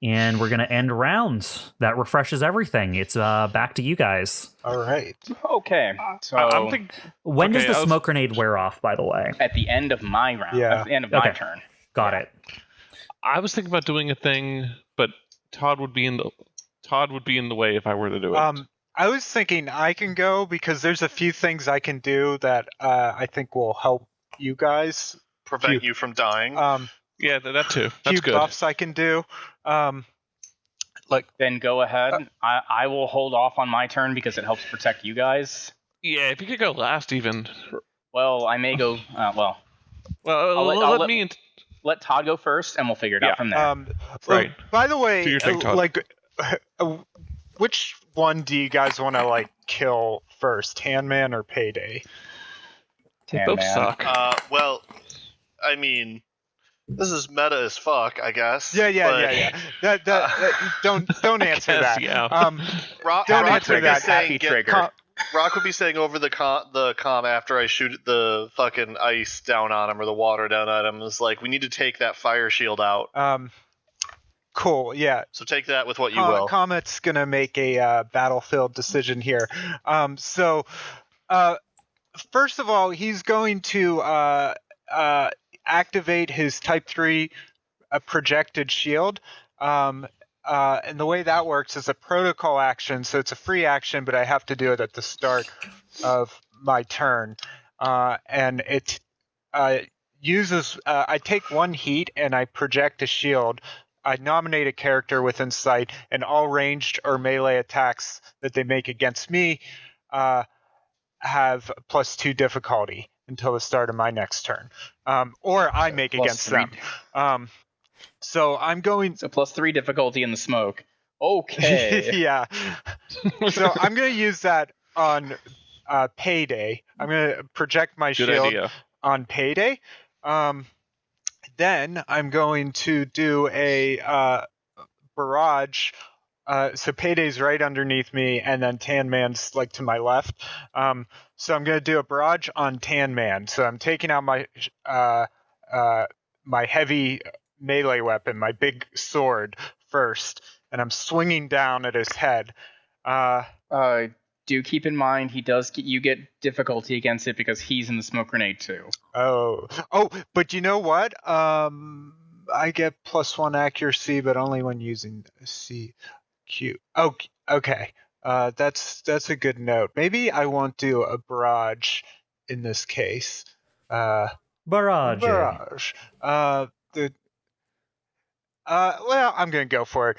And we're going to end rounds. That refreshes everything. It's back to you guys. All right. Okay. So I'm thinking. When does the smoke grenade wear off, by the way? at the end of my round, Yeah. at the end of my turn. Got it. I was thinking about doing a thing, but Todd would be in the way if I were to do it. I was thinking I can go because there's a few things I can do that I think will help you guys. Prevent you from dying. Yeah, that too. That's Few good. buffs I can do. Then go ahead. I will hold off on my turn because it helps protect you guys. Yeah, if you could go last, even. Well, I may go. Well, Let Todd go first, and we'll figure it out from there. Right. By the way, Do your thing, Todd. which one do you guys want to kill first, Handman or Payday? They both Man. suck. Well, I mean, this is meta as fuck, I guess. Yeah. Don't answer guess, that. yeah. Rock, Don't Rock answer would be that. saying Happy get- trigger. Rock would be saying over the comm after I shoot the fucking ice down on him or the water down on him is like, we need to take that fire shield out. Cool. Yeah. So take that with what you will. COMET's gonna make a battlefield decision here. First of all, he's going to activate his Type 3 projected shield. And the way that works is a protocol action, so it's a free action, but I have to do it at the start of my turn. And it uses I take 1 heat and I project a shield. I nominate a character within sight, and all ranged or melee attacks that they make against me have +2 difficulty until the start of my next turn. Or I make against them. So I'm going. So +3 difficulty in the smoke. Okay. Yeah. So I'm going to use that on Payday. I'm going to project my Good shield idea. on Payday. Then I'm going to do a barrage. So Payday's right underneath me, and then Tan Man's like to my left. So I'm going to do a barrage on Tan Man. So I'm taking out my my heavy melee weapon, my big sword first, and I'm swinging down at his head. Do keep in mind you get difficulty against it because he's in the smoke grenade too. Oh, but you know what? I get +1 accuracy, but only when using CQ. Oh, okay. That's a good note. Maybe I won't do a barrage in this case. Barrage. Well, I'm gonna go for it.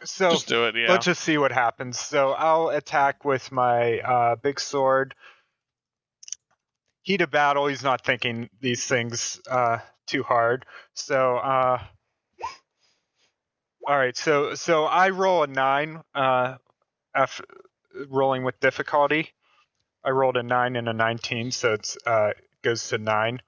So Just do it, yeah. let's just see what happens. So I'll attack with my big sword. Heat of battle. He's not thinking these things too hard. So all right. So I roll a 9. After rolling with difficulty, I rolled a 9 and a 19, so it's goes to 9.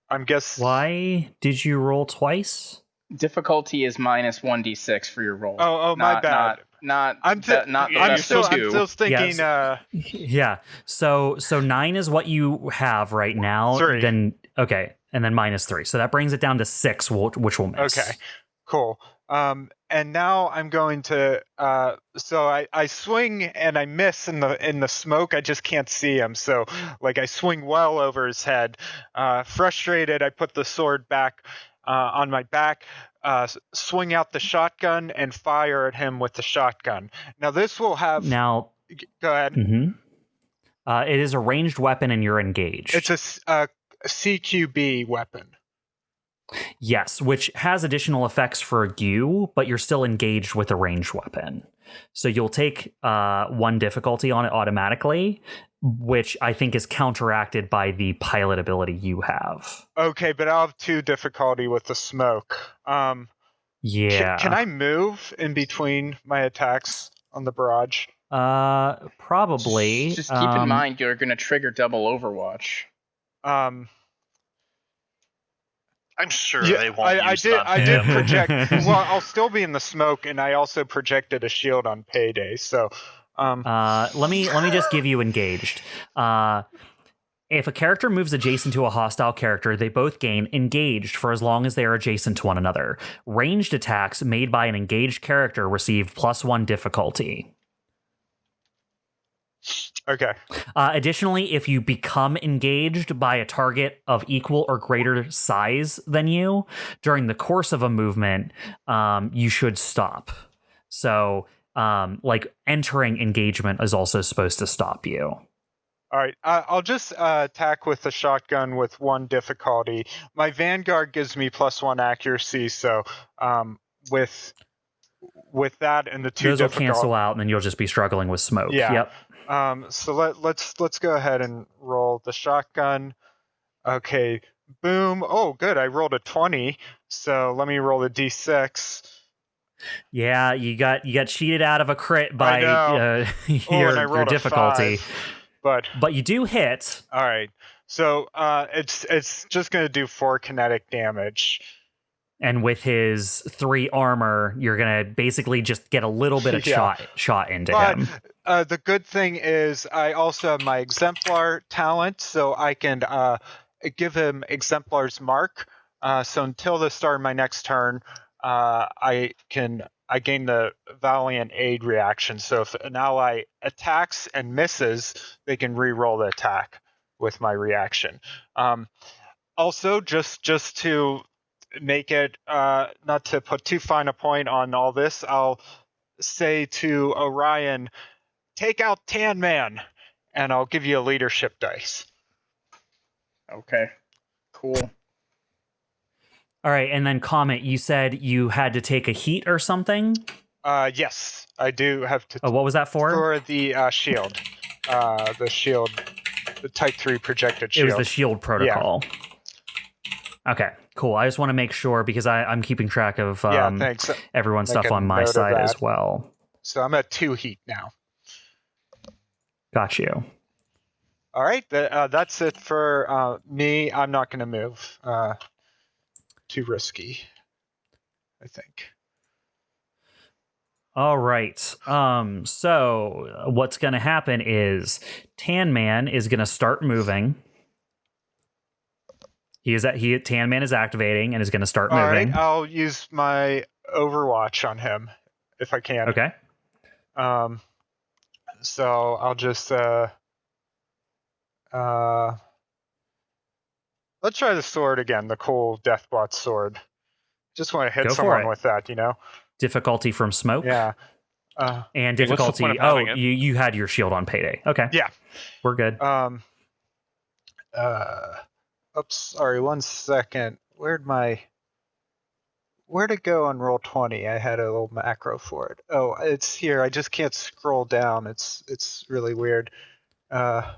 I'm guessing. Why did you roll twice? Difficulty is -1d6 for your roll. Oh, my bad. Not I'm still thinking. Yes. Yeah. So 9 is what you have right now. 3. Then okay, and then -3. So that brings it down to 6, which will miss. Okay, cool. And now I'm going to. So I swing and I miss in the smoke. I just can't see him. So like I swing well over his head. Frustrated, I put the sword back on my back. Swing out the shotgun and fire at him with the shotgun. Now this will have. Now, go ahead. Mm-hmm. It is a ranged weapon and you're engaged. It's a CQB weapon. Yes, which has additional effects for you, but you're still engaged with a ranged weapon. So you'll take 1 difficulty on it automatically, which I think is counteracted by the pilot ability you have. Okay, but I'll have 2 difficulty with the smoke. Yeah. Can I move in between my attacks on the barrage? Probably. Just keep in mind you're going to trigger double Overwatch. I'm sure they won't use it on I him. did project. Well, I'll still be in the smoke, and I also projected a shield on Payday. So, let me just give you engaged. If a character moves adjacent to a hostile character, they both gain engaged for as long as they are adjacent to one another. Ranged attacks made by an engaged character receive +1 difficulty. okay. Additionally, if you become engaged by a target of equal or greater size than you during the course of a movement, you should stop. So, like entering engagement is also supposed to stop you. All right. I'll just attack with the shotgun with 1 difficulty. My Vanguard gives me +1 accuracy, so with that and the 2 Those will difficulty, cancel out, and then you'll just be struggling with smoke. Yeah. Yep. So let's go ahead and roll the shotgun. Okay, boom. Oh, good. I rolled a 20. So let me roll a d6. Yeah, you got cheated out of a crit by and I your rolled difficulty, a 5, but you do hit. all right. So it's just gonna do 4 kinetic damage. And with his 3 armor, you're gonna basically just get a little bit of shot into him. The good thing is I also have my exemplar talent, so I can give him exemplar's mark. So until the start of my next turn, I gain the valiant aid reaction. So if an ally attacks and misses, they can re-roll the attack with my reaction. Also, just to make it not to put too fine a point on all this, I'll say to Orion, take out Tan Man, and I'll give you a leadership dice. Okay, cool. All right, and then Comet, you said you had to take a heat or something? Yes, I do have to. Oh, what was that for? For the shield. The shield, the Type 3 projected shield. It was the shield protocol. Okay, cool. I just want to make sure because I'm keeping track of thanks. everyone's Make stuff a on my note of side that. as well. So I'm at 2 heat now. Got you. All right, that's it for me. I'm not going to move. Too risky, I think. All right. So what's going to happen is Tan Man is going to start moving. Tan Man is activating and is going to start All moving. right, I'll use my Overwatch on him if I can. Okay. So I'll just let's try the sword again, the cool Deathbot sword. Just want to hit Go for someone it. with that, Difficulty from smoke. Yeah. And What's the difficulty. point of Oh, having it? you had your shield on payday. Okay. Yeah. We're good. Oops, sorry, 1 second. Where'd it go on Roll20? I had a little macro for it. Oh, it's here. I just can't scroll down. It's really weird. Yeah,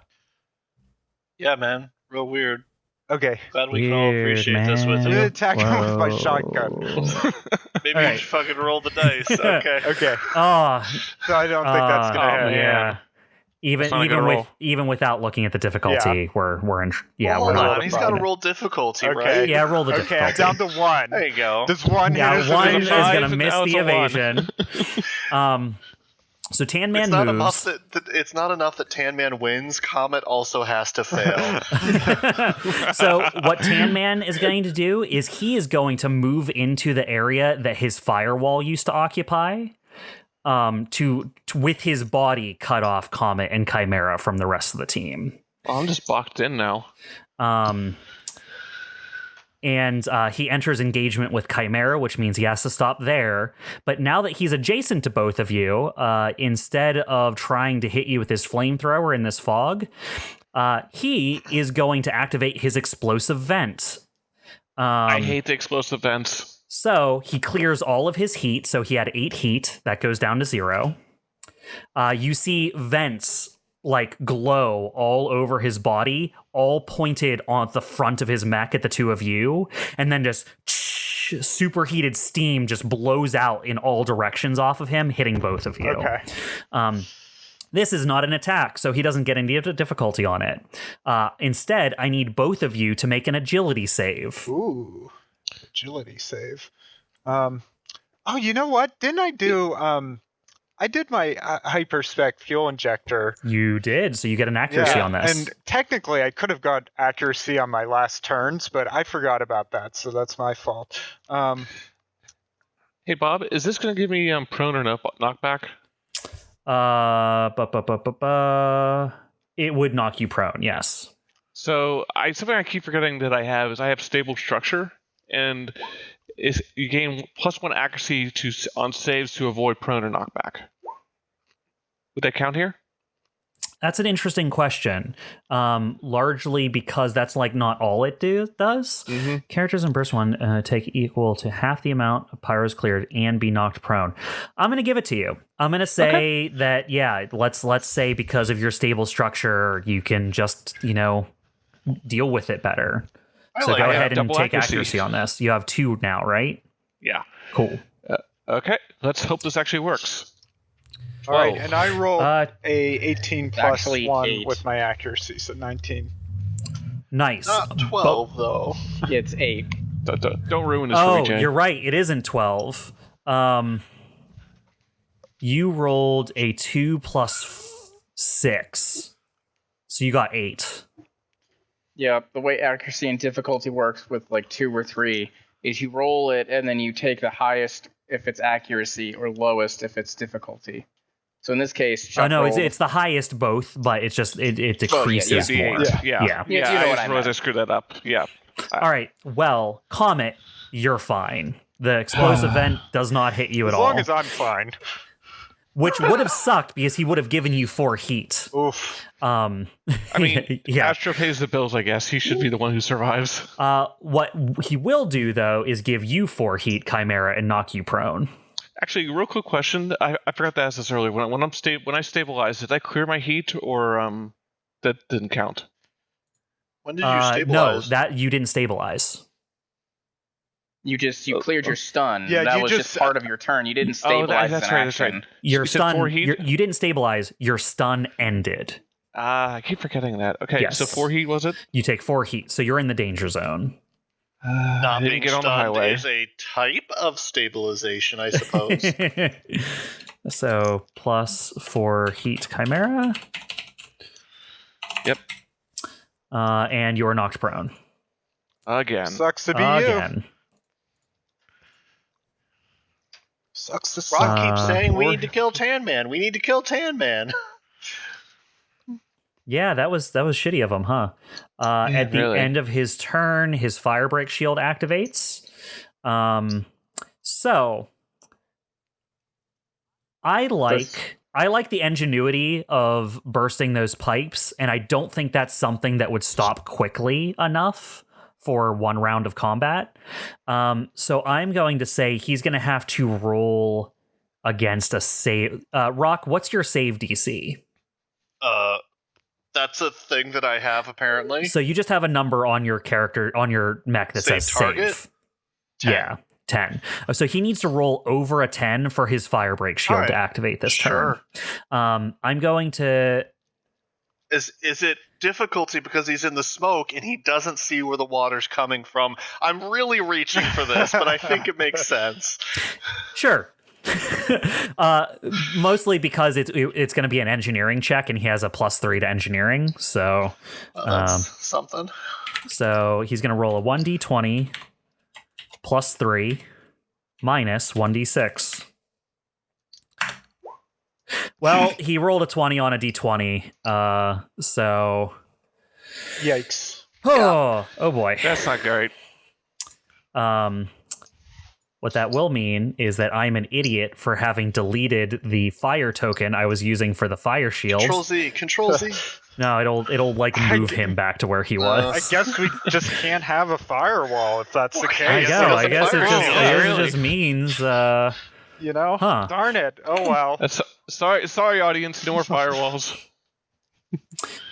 man. Real weird. Okay. Glad we can all appreciate this with I'm you. gonna attack him with my shotgun. Maybe All you right. should fucking roll the dice. Okay. Okay. Oh, So I don't think that's gonna hit. yeah. That's not a good roll. Even without looking at the difficulty, we're in. Yeah, Well, we're hold not. on. He's got to roll difficulty, Okay. right? Yeah, roll the Okay, I'm difficulty. down to 1. There you go. Does 1 hit Yeah, us? one with is a five? going to miss now the it's a evasion. So Tan Man It's not moves. enough it's not enough that Tan Man wins. Comet also has to fail. So what Tan Man is going to do is he is going to move into the area that his firewall used to occupy, to with his body cut off Comet and Chimera from the rest of the team. Oh, I'm just boxed in now. And he enters engagement with Chimera, which means he has to stop there. But now that he's adjacent to both of you, instead of trying to hit you with his flamethrower in this fog, he is going to activate his explosive vent. I hate the explosive vents. So he clears all of his heat. So he had 8 heat. That goes down to 0. You see vents like glow all over his body, all pointed on the front of his mech at the two of you, and then just superheated steam just blows out in all directions off of him, hitting both of you. Okay. This is not an attack, so he doesn't get any difficulty on it. Instead, I need both of you to make an agility save. Ooh. Agility save. Oh, you know what? Didn't I do I did my hyperspec fuel injector. You did, so you get an accuracy on this. And technically I could have got accuracy on my last turns, but I forgot about that, so that's my fault. Hey, Bob, is this going to give me prone or knockback? It would knock you prone, yes. So something I keep forgetting that I have is I have stable structure, and you gain +1 accuracy on saves to avoid prone or knockback. Would that count here? That's an interesting question. Largely because that's like not all it does. Mm-hmm. Characters in burst 1 take equal to half the amount of pyros cleared and be knocked prone. I'm going to give it to you. I'm going to say that, yeah, let's say because of your stable structure, you can just, deal with it better. So go ahead and double take accuracy on this. You have 2 now, right? Yeah. Cool. Okay, let's hope this actually works. All right, and I rolled Uh, a 18 plus actually 1 8. with my accuracy, so 19. Nice. Not 12 though. It's 8. Don't ruin this for me, Oh, Jay. you're right. It isn't 12. You rolled a 2 plus 6. So you got 8. Yeah, the way accuracy and difficulty works with like 2 or 3 is you roll it and then you take the highest if it's accuracy or lowest if it's difficulty. So in this case, Chuck No, rolled- it's the highest both, but it's just it decreases yeah. more. D8. Yeah. Yeah, You know I what just I realized meant. I screwed that up. Yeah. All right. Well, Comet, you're fine. The explosive vent does not hit you at As all, long as I'm fine. which would have sucked because he would have given you 4 heat. Oof. I mean, yeah. Astro pays the bills, I guess. He should be the one who survives. What he will do though is give you 4 heat, Chimera, and knock you prone. Actually, real quick question. I forgot to ask this earlier. When I stabilized, did I clear my heat, or that didn't count? When did you stabilize? No, that you didn't stabilize. You cleared your stun. Yeah, that you was just part of your turn. You didn't Oh, stabilize that's an right. action. That's right. Your You said stun. 4 heat? You didn't stabilize. Your stun ended. I keep forgetting that. Okay, Yes. so 4 heat was it? You take 4 heat, so you're in the danger zone. Not didn't being get on the stunned highway. is a type of stabilization, I suppose. So plus 4 heat chimera. Yep. And you are knocked prone. Again. Sucks to be Again. you. Sucks to Rock suck. keeps saying we or- need to kill Tan Man. We need to kill Tan Man. Yeah, that was shitty of him, huh? At the really. end of his turn, his firebreak shield activates. So I like the ingenuity of bursting those pipes, and I don't think that's something that would stop quickly enough for one round of combat. So I'm going to say he's going to have to roll against a save. Rock, what's your save DC? That's a thing that I have apparently. So you just have a number on your character, on your mech that Save says target? save. 10. Yeah, 10. So he needs to roll over a 10 for his firebreak shield All right. to activate this Sure. turn. I'm going to... Is it difficulty because he's in the smoke and he doesn't see where the water's coming from? I'm really reaching for this, but I think it makes sense. Sure. Mostly because it's going to be an engineering check, and he has a +3 to engineering. So, That's something. so he's going to roll a 1d20 +3 minus 1d6. Well, he rolled a 20 on a d20. So, Yikes. oh boy. That's not great. What that will mean is that I'm an idiot for having deleted the fire token I was using for the fire shield. Control Z. No, it'll like move him back to where he I was. guess we just can't have a firewall if that's the Well, case. I guess it Really? just means You know? Huh. Darn it. Oh well. That's, sorry, audience. No more firewalls.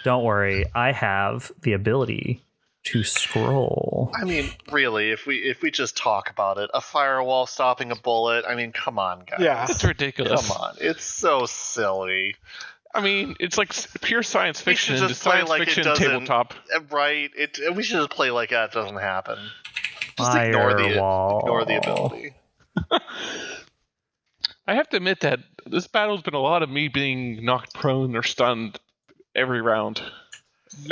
don't worry, I have the ability to scroll. I mean, really, if we just talk about it, a firewall stopping a bullet. I mean, come on, guys. Yeah. It's ridiculous. Come on, it's so silly. I mean, it's like pure science We should fiction. just play Science like it fiction doesn't. tabletop. Right? We should just play like that doesn't happen. Just ignore Firewall. the ability. I have to admit that this battle's been a lot of me being knocked prone or stunned every round.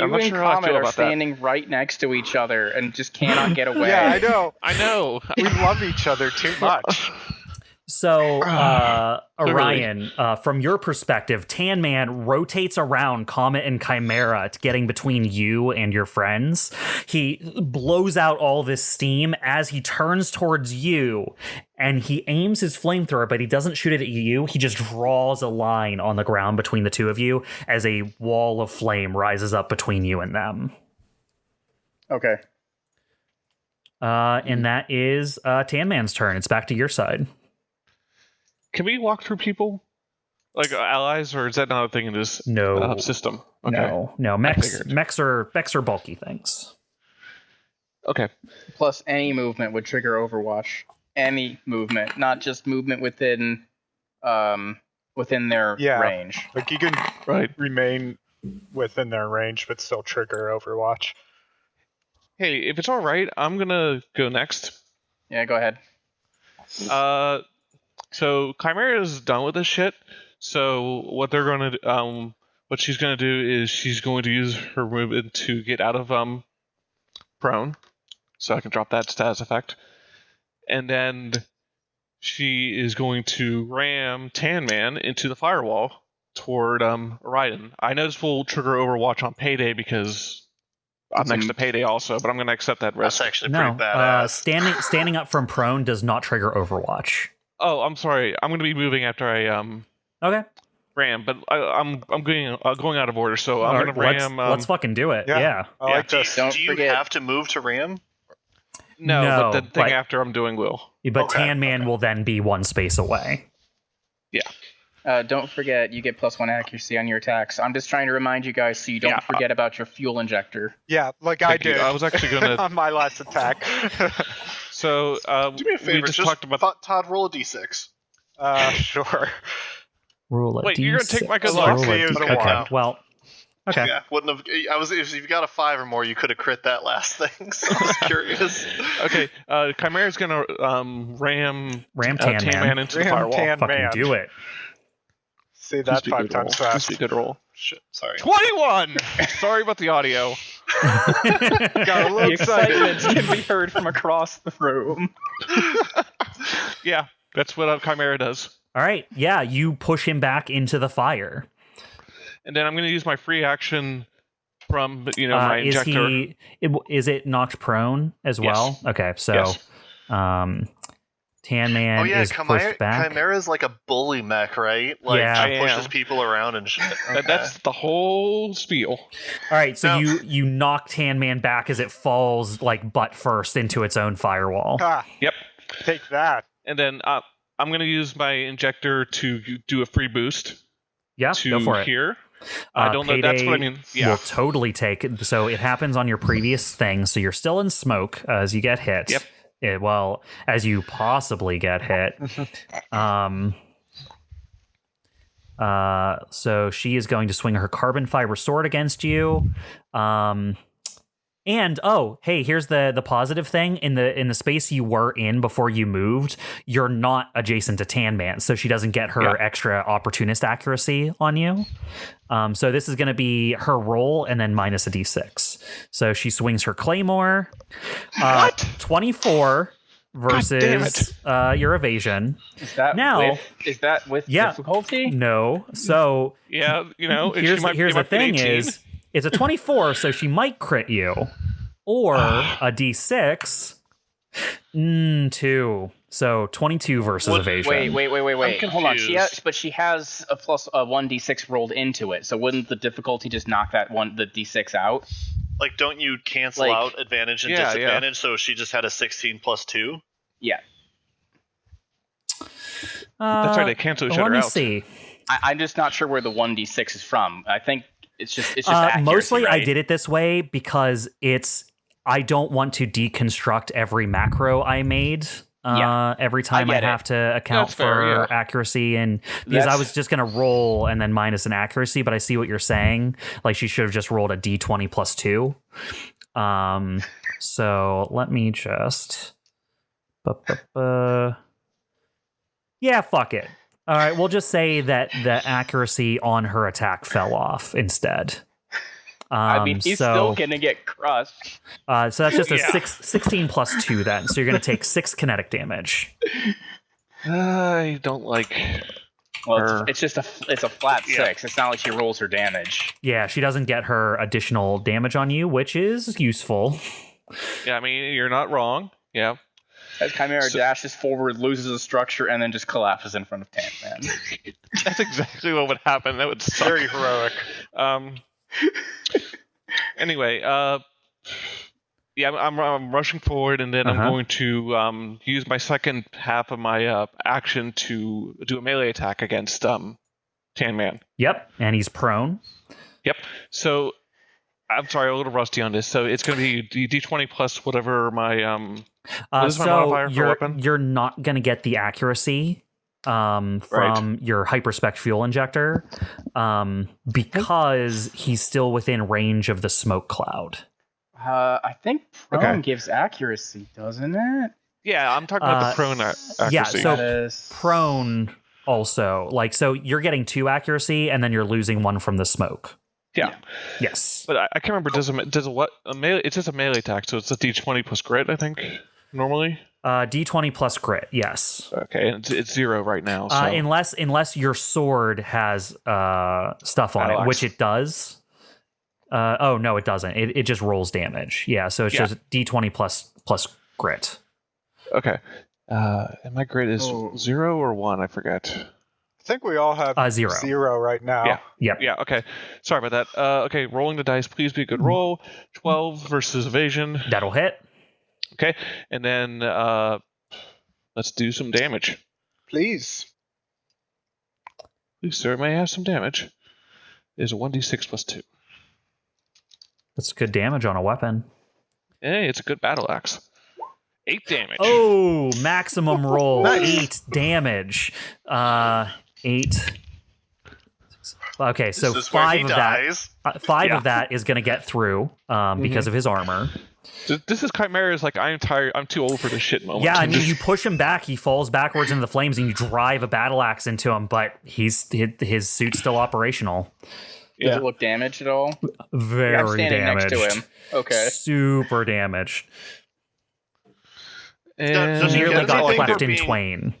I'm You not and sure how I Comet feel are about that. standing right next to each other and just cannot get away. Yeah, I know. I know. We love each other too much. So, Clearly. Orion, from your perspective, Tan Man rotates around Comet and Chimera, getting between you and your friends. He blows out all this steam as he turns towards you, and he aims his flamethrower, but he doesn't shoot it at you. He just draws a line on the ground between the two of you as a wall of flame rises up between you and them. Okay. And that is Tan Man's turn. It's back to your side. Can we walk through people? Like allies, or is that not a thing in this No. system? Okay. No. figured. Mechs are bulky things. Okay. Plus, any movement would trigger Overwatch. Any movement, not just movement within their Yeah. range. Like you can Right. remain within their range but still trigger Overwatch. Hey, if it's all right, I'm gonna go next. Yeah, go ahead. So Chimera is done with this shit. So what what she's gonna do is she's going to use her movement to get out of prone, so I can drop that status effect, and then she is going to ram Tan Man into the firewall toward Orion. I know this will trigger Overwatch on Payday because I'm next to Payday also, but I'm gonna accept that risk. That's actually pretty No, badass. standing up from prone does not trigger Overwatch. Oh, I'm sorry. I'm going to be moving after I Okay, ram, but I'm going out of order, so I'm going to ram. Let's fucking do it. Yeah. I like this. Don't Do you forget- have to move to ram? no, No, but the thing but- after I'm doing will. But Okay, Tan Man will then be one space away. Don't forget, you get +1 accuracy on your attacks. I'm just trying to remind you guys so you don't Yeah. forget about your fuel injector. Yeah, like I Thank you. did. I was actually going to. on my last attack. So Do me a favor. we just talked about. Todd, roll a d6. Sure. Rule a Wait, you're gonna take my good D6. luck. Roll a See, it was D- a okay. one. Well. Okay. Yeah, wouldn't have. If you got a 5 or more, you could have crit that last thing. So I was curious. Okay, Chimera's gonna ram Tan Man into the Ram firewall. Tan Fucking Man. do it. See Please that be a 5 good roll. times Please fast. be a good roll. Shit, sorry. 21. Sorry about the audio. Got a little The excited. excitement can be heard from across the room. Yeah, that's what Chimera does. All right. Yeah, you push him back into the fire. And then I'm going to use my free action from my injector. Is it knocked prone as Yes. well? Okay, so Yes. Tan Man Oh yeah, is pushed back. Chimera's like a bully mech, right? Like Yeah. she I pushes am. people around and shit. Okay. That's the whole spiel. All right, so No. you knock Tan Man back as it falls like butt first into its own firewall. Ah, Yep. take that. And then I'm going to use my injector to do a free boost Yeah, to go for it. here. I don't know. That's what I Payday mean. Yeah. will totally take it. So it happens on your previous thing. So you're still in smoke as you get hit. Yep. Well, as you possibly get hit. So she is going to swing her carbon fiber sword against you. And hey, here's the positive thing. In the space you were in before you moved, you're not adjacent to Tan Man, so she doesn't get her extra opportunist accuracy on you. So this is going to be her roll and then minus a d6. So she swings her claymore. 24 versus your evasion. Is that Now- with Yeah. difficulty? No. So Yeah. here's the thing is, it's a 24, so she might crit you, or a d6. 2. So 22 versus evasion. Wait. I'm Hold on. confused. She has a plus 1d6 rolled into it. So wouldn't the difficulty just knock the d6 out? Like, don't you cancel Like- out advantage and Yeah, disadvantage? So she just had a 16 plus 2. Yeah. That's right. They cancel each Let other me out. see. I'm just not sure where the 1d6 is from. I think it's just accuracy, Mostly right? I did it this way because I don't want to deconstruct every macro I made every time I get it. have to account That's for fair, yeah. accuracy, and because I That's- was just going to roll and then minus an accuracy, but I see what you're saying. Like she should have just rolled a d20 plus 2. So let me just yeah, fuck it. All right, we'll just say that the accuracy on her attack fell off instead. I mean, he's still gonna get crushed. So that's just a Yeah. 16 plus 2 then. So you're going to take 6 kinetic damage. I don't like. Well, it's just a flat 6. It's not like she rolls her damage. Yeah, she doesn't get her additional damage on you, which is useful. Yeah, I mean, you're not wrong. Yeah. As Chimera dashes forward, loses a structure, and then just collapses in front of Tan Man. That's exactly what would happen. That would suck. Very heroic. Anyway, yeah, I'm rushing forward, and then I'm going to use my second half of my action to do a melee attack against Tan Man. Yep, and he's prone. Yep. So I'm sorry, I'm a little rusty on this. So it's going to be D20 plus whatever my what is my modifier for weapon? You're not going to get the accuracy from your hyperspec fuel injector because he's still within range of the smoke cloud. I think prone gives accuracy, doesn't it? Yeah, I'm talking about the prone accuracy. Yeah, so That is- prone also, like, so you're getting 2 accuracy and then you're losing 1 from the smoke. yeah. Yes. But I can't remember. Does a what a melee? It's just a melee attack, so it's a D20 plus grit, I think. Normally. D20 plus grit. Yes. Okay, and it's 0 right now. So. Unless your sword has stuff on Battle it, axe. which it does. Oh no, it doesn't. It just rolls damage. Yeah, so it's just D20 plus grit. Okay. And my grit is 0 or 1. I forget. I think we all have 0. 0 right now. Yeah. Yep. Yeah. Okay. Sorry about that. Okay. Rolling the dice. Please be a good roll. 12 versus evasion. That'll hit. Okay. And then let's do some damage. Please. Please, sir, may I have some damage? It is a 1d6 plus 2. That's good damage on a weapon. Hey, it's a good battle axe. 8 damage. Oh, maximum roll. Nice. 8 damage. 8. Okay, so This is where 5 he of dies. that. 5 Yeah. of that is going to get through because of his armor. This is Chimera's like, I'm tired, I'm too old for this shit moment. Yeah, I mean, you push him back, he falls backwards into the flames, and you drive a battle axe into him, but his suit's still operational. Does it look damaged at all? Very I'm standing damaged. next to him. Okay. Super damaged. And Does he Nearly get got anything cleft for in being- twain.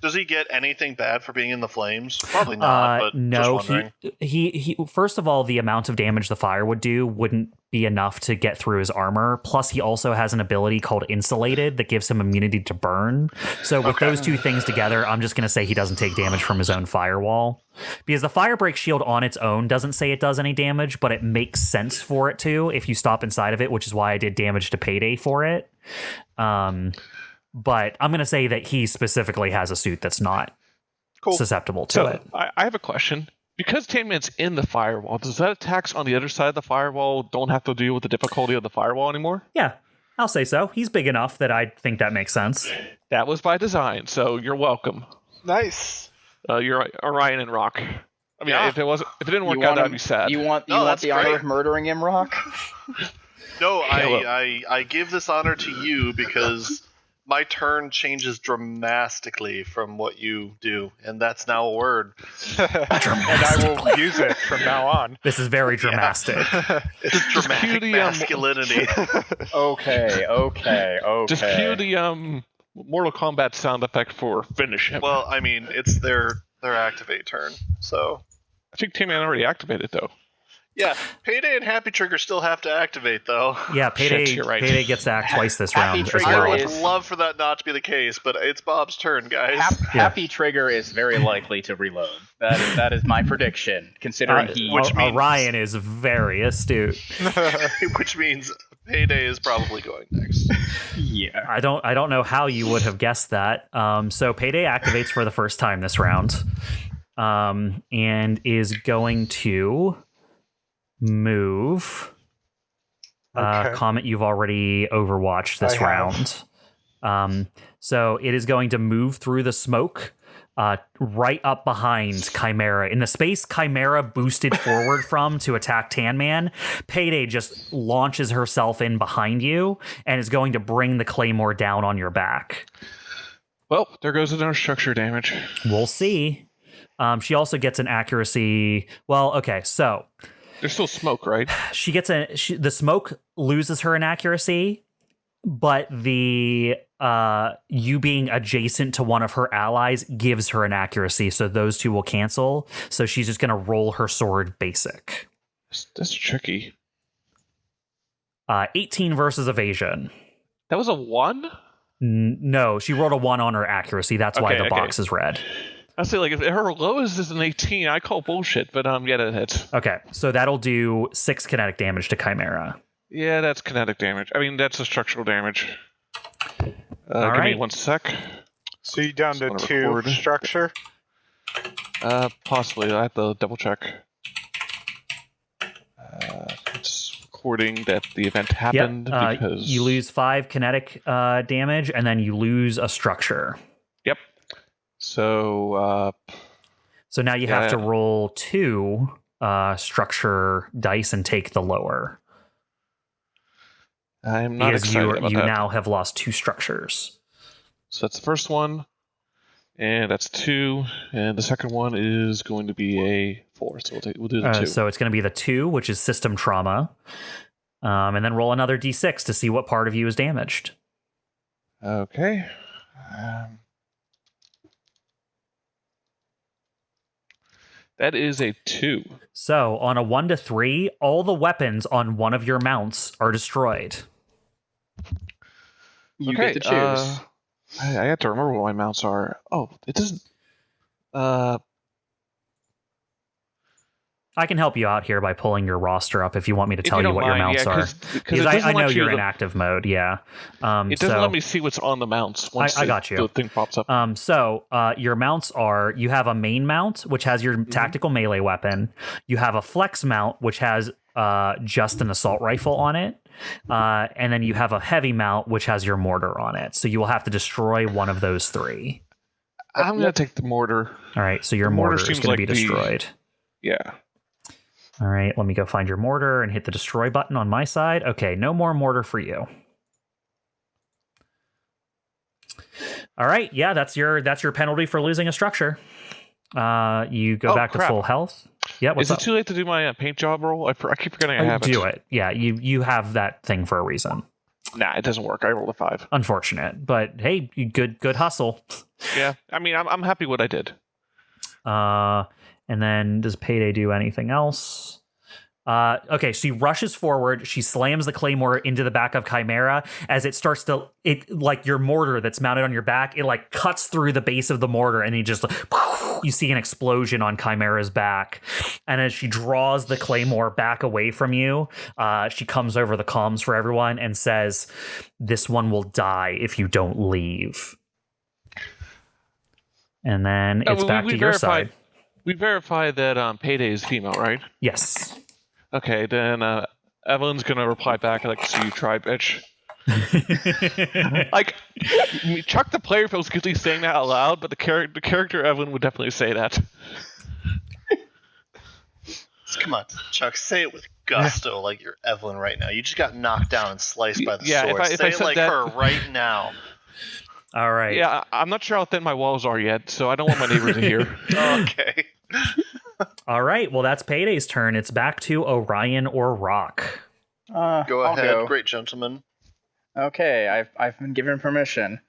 Does he get anything bad for being in the flames? Probably not, but No, just wondering. he first of all, the amount of damage the fire would do wouldn't be enough to get through his armor. Plus, he also has an ability called Insulated that gives him immunity to burn. So with those two things together, I'm just going to say he doesn't take damage from his own firewall. Because the Firebreak Shield on its own doesn't say it does any damage, but it makes sense for it to if you stop inside of it, which is why I did damage to Payday for it. But I'm going to say that he specifically has a suit that's not susceptible to it. I have a question. Because Tainman's in the firewall, does that attacks on the other side of the firewall don't have to deal with the difficulty of the firewall anymore? Yeah, I'll say so. He's big enough that I think that makes sense. That was by design, so you're welcome. Nice. You're Orion and Rock. I mean, Yeah. if it didn't work You out, want I'd be sad. You want that's the honor great. of murdering him, Rock? No, well. I give this honor to you because my turn changes dramatically from what you do, and that's now a word. And I will use it from now on. This is very dramatic. It's dramatic cue the, masculinity. Okay. Just cue the Mortal Kombat sound effect for finish him. Well, I mean, it's their activate turn, so I think Tainman already activated, though. yeah. Payday and Happy Trigger still have to activate though. Yeah, Payday, Shit, you're right. Payday gets to act twice this Happy round as Trigger I well. would is- love for that not to be the case, but it's Bob's turn, guys. Happy Trigger is very likely to reload. That is my prediction, considering he. which means- Orion is very astute. Which means Payday is probably going next. Yeah. I don't know how you would have guessed that. So Payday activates for the first time this round, and is going to move. Okay. Comet, you've already overwatched this I have. round. So it is going to move through the smoke right up behind CHIMERA. In the space CHIMERA boosted forward from to attack Tanman, Payday just launches herself in behind you and is going to bring the Claymore down on your back. Well, there goes another structure damage. We'll see. She also gets an accuracy. Well, okay, so There's still smoke, right? she gets the smoke loses her in accuracy, but the you being adjacent to one of her allies gives her an accuracy, so those two will cancel. So she's just gonna roll her sword basic. That's tricky. 18 versus evasion. That was a 1? No, she rolled a 1 on her accuracy. That's why Okay, the okay. box is red. I say, like, if her lowest is an 18, I call bullshit, but yeah, that hits. Okay, so that'll do 6 kinetic damage to CHIMERA. Yeah, that's kinetic damage. I mean, that's a structural damage. Give me right. 1 sec. So you down Just to wanna 2 record. structure? Possibly. I have to double check. It's recording that the event happened because you lose 5 kinetic damage, and then you lose a structure. Yep. So So now you have to roll 2 structure dice and take the lower. I'm not Because excited about you that. now have lost 2 structures. So that's the first one, and that's 2, and the second one is going to be a 4. So we'll do the 2. So it's going to be the 2, which is system trauma. And then roll another d6 to see what part of you is damaged. Okay. That is a 2. So on a 1 to 3, all the weapons on one of your mounts are destroyed. You get to choose. I have to remember what my mounts are. Oh, it doesn't. I can help you out here by pulling your roster up if you want me to If tell you you don't what your mind, mounts yeah, are. 'cause Because it doesn't I know let you're you in look- active mode, yeah. It doesn't let me see what's on the mounts once I got you. the thing pops up. So your mounts are, you have a main mount, which has your tactical melee weapon. You have a flex mount, which has just an assault rifle on it. and then you have a heavy mount, which has your mortar on it. So you will have to destroy one of those 3. I'm gonna take the mortar. All right, so your The mortar mortar is seems going to like be the- destroyed. Yeah. All right, let me go find your mortar and hit the destroy button on my side. Okay, no more mortar for you. All right, yeah, that's your penalty for losing a structure. You go back to crap. full health. Yeah, what's Is up? it too late to do my paint job roll? I keep forgetting I have it. Do it. Yeah, you have that thing for a reason. Nah, it doesn't work. I rolled a 5. Unfortunate, but hey, good hustle. Yeah, I mean, I'm happy what I did. And then does Payday do anything else? Okay, she rushes forward. She slams the claymore into the back of Chimera as it starts to, like your mortar that's mounted on your back, it like cuts through the base of the mortar, and you see an explosion on Chimera's back. And as she draws the claymore back away from you, she comes over the comms for everyone and says, "This one will die if you don't leave." And then it's back to your side. We verified that Payday is female, right? Yes. Okay, then Evelene's gonna reply back, "I'd like to see you try, bitch." Like, Chuck the player feels guilty saying that out loud, but the character Evelene would definitely say that. Come on, Chuck, say it with gusto like you're Evelene right now. You just got knocked down and sliced by the Yeah, sword. if Say I it said like that- her right now. All right. Yeah, I'm not sure how thin my walls are yet, so I don't want my neighbors to hear. Okay. All right. Well, that's Payday's turn. It's back to Orion or Rock. Go I'll ahead, go. great gentleman. Okay, I've been given permission.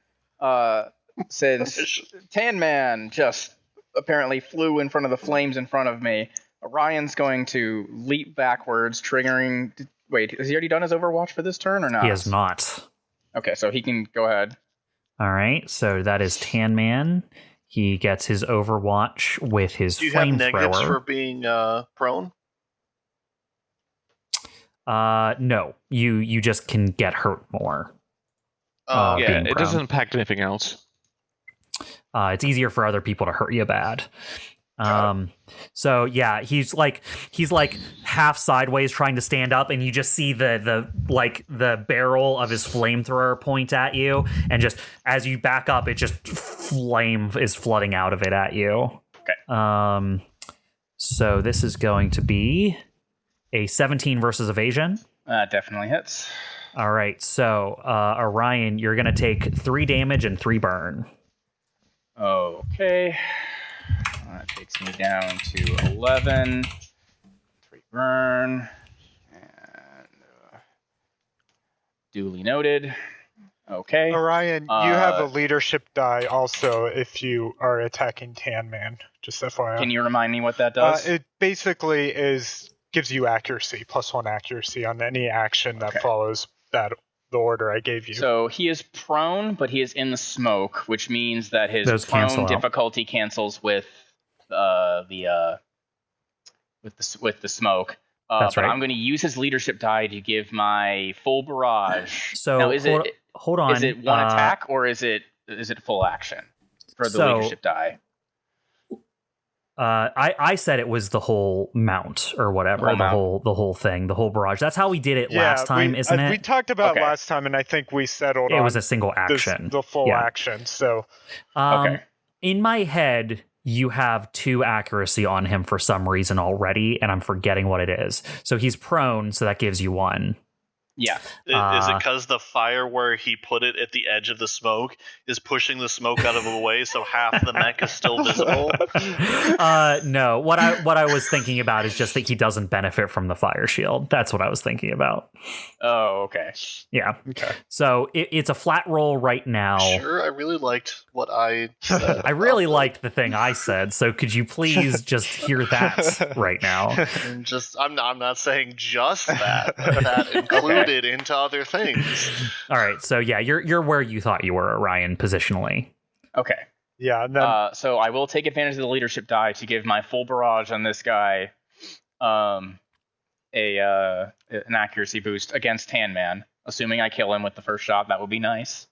Since Tan Man just apparently flew in front of the flames in front of me, Orion's going to leap backwards, triggering. Wait, has he already done his Overwatch for this turn or not? He has not. Okay, so he can go ahead. All right. So that is Tan Man. He gets his Overwatch with his Do you have negatives for flamethrower. being prone? No, you just can get hurt more. Oh, Yeah, being it prone. doesn't impact anything else. It's easier for other people to hurt you bad. So yeah, he's like half sideways trying to stand up, and you just see the barrel of his flamethrower point at you, and just as you back up, it just flame is flooding out of it at you. Okay. So this is going to be a 17 versus evasion. Definitely hits. All right, so Orion, you're gonna take 3 damage and 3 burn. Okay. That takes me down to 11. 3 burn. And duly noted. Okay. Orion, you have a leadership die also if you are attacking Tan Man. Just FYI. Can you remind me what that does? It basically gives you accuracy, +1 accuracy on any action that follows the order I gave you. So he is prone, but he is in the smoke, which means that his Those cancel prone out. difficulty cancels with the smoke. That's but right. I'm going to use his leadership die to give my full barrage. So now, is hold on. Is it one attack or is it full action for the So- leadership die? I said it was the whole mount or whatever, The whole the whole thing, the whole barrage. That's how we did it last time, isn't it? We talked about Okay. last time, and I think we settled It on was a single action. the full Yeah. action. So Okay. In my head, you have 2 accuracy on him for some reason already, and I'm forgetting what it is. So he's prone, so that gives you 1. Yeah. Is it because the fire where he put it at the edge of the smoke is pushing the smoke out of the way, so half the mech is still visible? No, what I was thinking about is just that he doesn't benefit from the fire shield. That's what I was thinking about. Oh, okay. Yeah. okay. So it's a flat roll right now. Sure, I really liked what I said. I really liked the thing I said, so could you please just hear that right now? I'm not saying just that. That included into other things. All right, so yeah, you're where you thought you were, Orion, positionally. Okay. Yeah, and then So I will take advantage of the leadership die to give my full barrage on this guy an accuracy boost against Tan Man. Assuming I kill him with the first shot, that would be nice.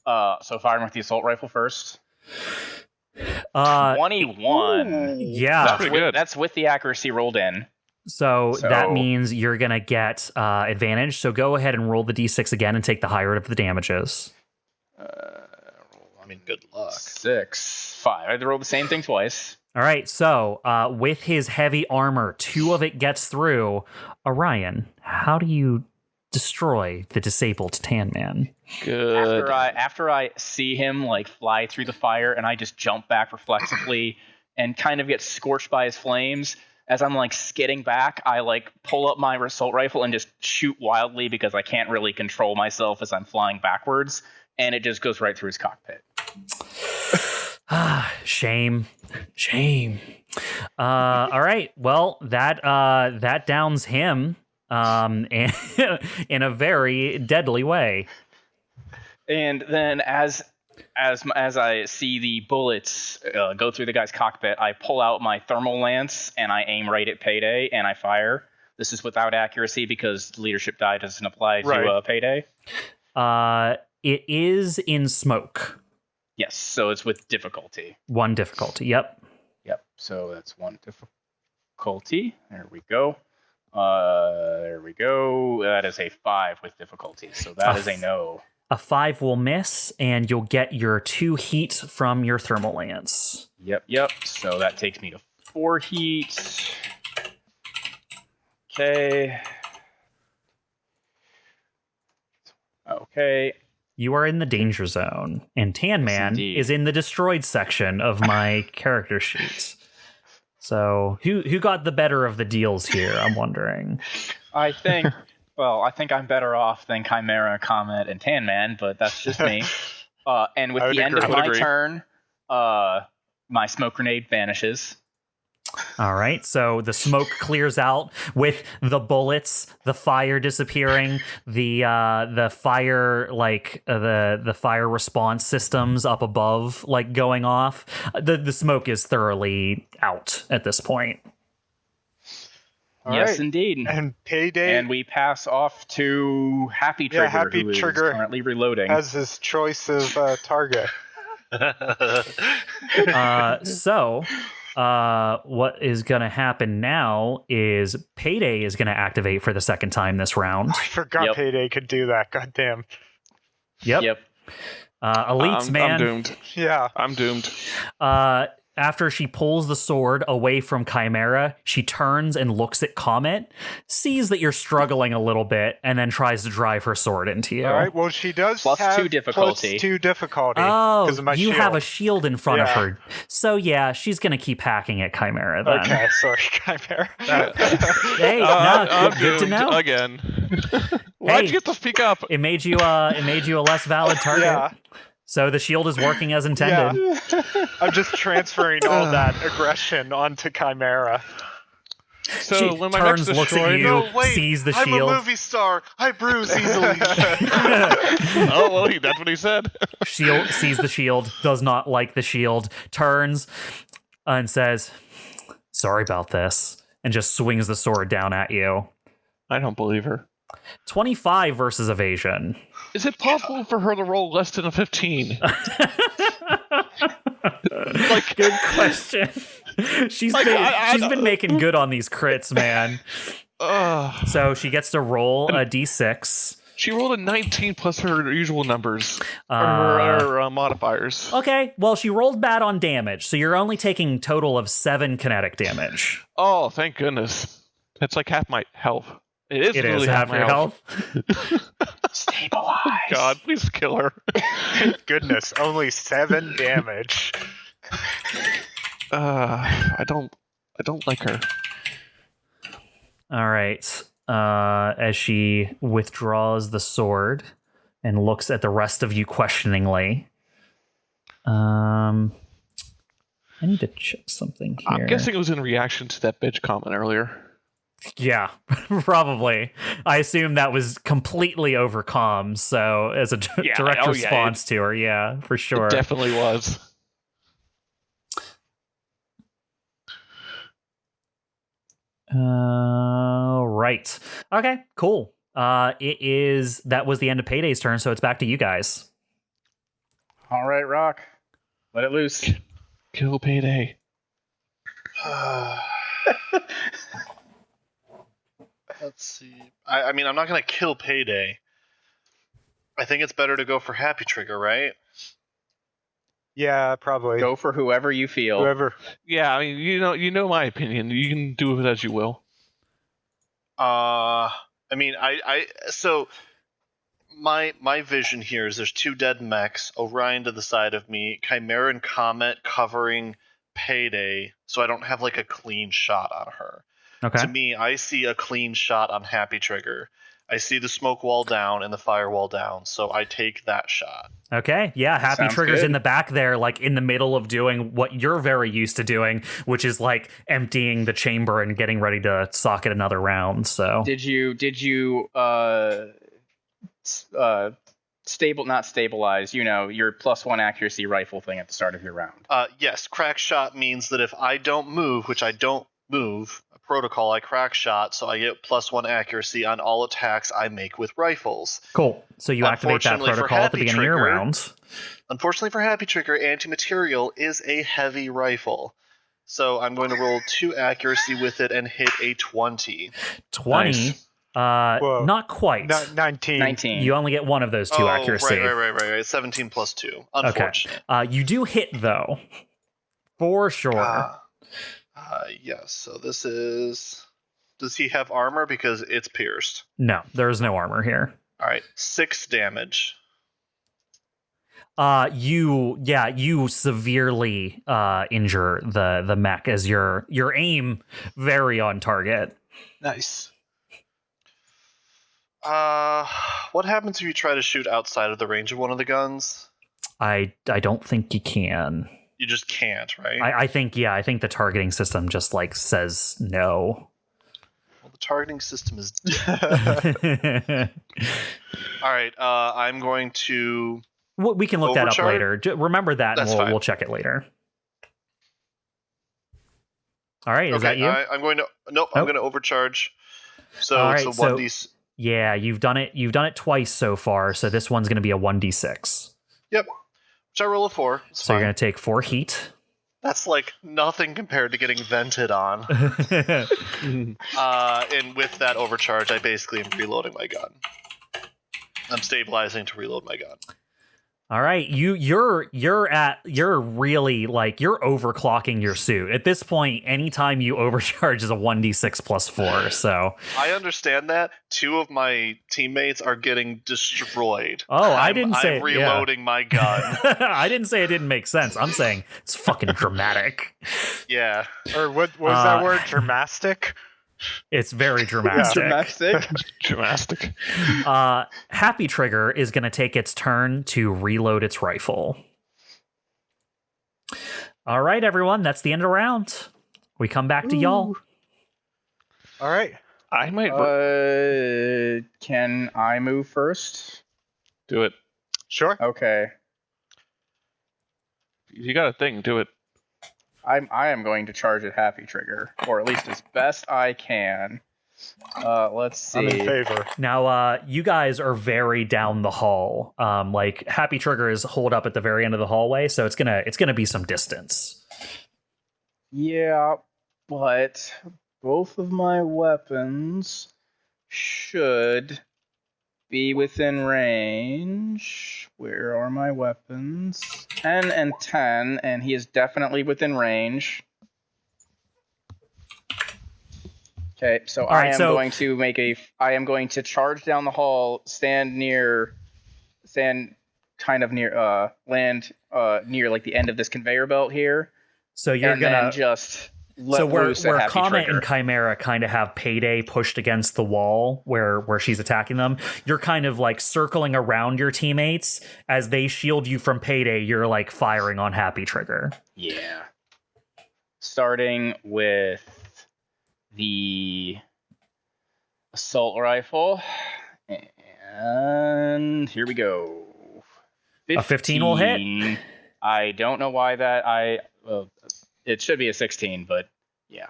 So firing with the assault rifle first. 21. Yeah. That's pretty good. That's with the accuracy rolled in. So that means you're going to get advantage. So go ahead and roll the d6 again and take the higher of the damages. I mean, good luck. 6, 5. I had to roll the same thing twice. All right, so with his heavy armor, 2 of it gets through. Orion, how do you destroy the disabled Tan Man? Good. After I see him like fly through the fire, and I just jump back reflexively and kind of get scorched by his flames. As I'm like skidding back, I like pull up my assault rifle and just shoot wildly because I can't really control myself as I'm flying backwards, and it just goes right through his cockpit. Shame. All right, well that downs him and in a very deadly way. And then as I see the bullets go through the guy's cockpit, I pull out my thermal lance and I aim right at Payday and I fire. This is without accuracy because leadership die doesn't apply to Payday. It is in smoke. Yes, so it's with difficulty. 1 difficulty, yep. Yep, so that's 1 difficulty. There we go. That is a 5 with difficulty, so that is a no. A 5 will miss, and you'll get your 2 heat from your thermal lance. Yep. So that takes me to 4 heat. Okay. You are in the danger zone, and Tan Man is in the destroyed section of my character sheets. So who got the better of the deals here, I'm wondering. I think I'm better off than CHIMERA, COMET, and Tan Man, but that's just me. And with the end of my turn, my smoke grenade vanishes. All right, so the smoke clears out with the bullets, the fire disappearing, the fire the fire response systems up above going off. The smoke is thoroughly out at this point. Yes, indeed. And Payday. And we pass off to Happy Trigger, who is currently reloading. As his choice of target. What is going to happen now is Payday is going to activate for the second time this round. I forgot Payday could do that. Goddamn. Yep. Elites, man. I'm doomed. Yeah. I'm doomed. After she pulls the sword away from CHIMERA, she turns and looks at COMET, sees that you're struggling a little bit, and then tries to drive her sword into you. All right, well, she does plus have 2 difficulty. Plus 2 difficulty. Oh, of my you shield. have a shield in front of her. So, yeah, she's going to keep hacking at CHIMERA then. Okay, sorry, CHIMERA. Hey, good to know. Again. Why'd you get to speak up? It made you a less valid target. Yeah. So the shield is working as intended. Yeah. I'm just transferring all that aggression onto CHIMERA. So she when my turns, next looks at you, No, wait, sees the I'm shield. a movie star. I bruise easily. Oh, well, that's what he said. Shield sees the shield, does not like the shield, turns and says, "Sorry about this," and just swings the sword down at you. I don't believe her. 25 versus evasion. Is it possible for her to roll less than a 15? Good question. She's been making good on these crits, man. So she gets to roll a d6. She rolled a 19 plus her usual numbers, her modifiers. Okay, well, she rolled bad on damage, so you're only taking a total of 7 kinetic damage. Oh, thank goodness. That's like half my health. It is half your health. Stabilize. Oh, God, please kill her. Goodness, only 7 damage. I don't like her. All right. As she withdraws the sword and looks at the rest of you questioningly. I need to check something here. I'm guessing it was in reaction to that bitch comment earlier. Yeah, probably. I assume that was completely over comms, so as a direct response to her, yeah, for sure. It definitely was. Right. Okay, cool. That was the end of Payday's turn, so it's back to you guys. All right, Rock. Let it loose. Kill Payday. Let's see. I mean, I'm not going to kill Payday. I think it's better to go for Happy Trigger, right? Yeah, probably. Go for whoever you feel. Whoever. Yeah, I mean, you know my opinion. You can do with it as you will. I mean, so my vision here is there's 2 dead mechs, Orion to the side of me, Chimera and Comet covering Payday, so I don't have like a clean shot on her. Okay. To me, I see a clean shot on Happy Trigger. I see the smoke wall down and the firewall down, so I take that shot. Okay, yeah, Happy Sounds Trigger's good. in the back there, like in the middle of doing what you're very used to doing, which is like emptying the chamber and getting ready to socket another round. So Did you not stabilize, your +1 accuracy rifle thing at the start of your round? Yes, crack shot means that if I don't move, which I don't move, a protocol, I crack shot, so I get +1 accuracy on all attacks I make with rifles. cool. So you activate that Unfortunately for protocol at the Happy beginning of your Trigger- round. Unfortunately for Happy Trigger, anti-material is a heavy rifle. So I'm going to roll 2 accuracy with it and hit a 20. 20. Nice. Whoa. Not quite. 19. 19. You only get one of those 2 accuracy. Right. 17 plus 2. Unfortunate. You do hit though, for sure. Yes. So this is. Does he have armor? Because it's pierced. No, there is no armor here. All right. 6 damage. You severely injure the mech as your aim very on target. Nice. What happens if you try to shoot outside of the range of one of the guns? I don't think you can. You just can't, right? I think the targeting system just like says no. Well, the targeting system is. We All right. I'm going to. can look that up Overcharge? later. Remember that, and That's fine. we'll check it later. All right, is Okay, that you? I'm going to. Nope. I'm Oh. going to overcharge. So All it's right, a so- 1d. Yeah, you've done it. You've done it twice so far. So this one's going to be a 1d6. Yep. Which I roll a 4. It's So fine. you're going to take 4 heat. That's like nothing compared to getting vented on. And with that overcharge, I basically am reloading my gun. I'm stabilizing to reload my gun. All right, you're really like you're overclocking your suit at this point. Anytime you overcharge is a 1d6 plus 4. So I understand that 2 of my teammates are getting destroyed. Oh, I didn't say- I'm reloading my gun. I didn't say it didn't make sense. I'm saying it's fucking dramatic. Yeah. Or what was that word? Dramatic? It's very dramatic. Dramatic. Dramatic. Happy Trigger is going to take its turn to reload its rifle. All right, everyone, that's the end of the round. We come back to y'all. All right. I might Can I move first? do it. Sure. Okay. You got a thing. Do it. I am going to charge at Happy Trigger, or at least as best I can. Let's I'm in see. favor. Now, you guys are very down the hall. Like Happy Trigger is holed up at the very end of the hallway, so it's gonna be some distance. Yeah, but both of my weapons should be within range. Where are my weapons? 10 and 10, and he is definitely within range. Okay, so All right, I am going to charge down the hall, land near like the end of this conveyor belt here. So you're and gonna then just let so where loose at Happy Comet Trigger. and Chimera kind of have Payday pushed against the wall where she's attacking them, you're kind of like circling around your teammates as they shield you from Payday. You're like firing on Happy Trigger. Yeah. Starting with the assault rifle. And here we go. A 15 will hit? I don't know why that it should be a 16, but yeah.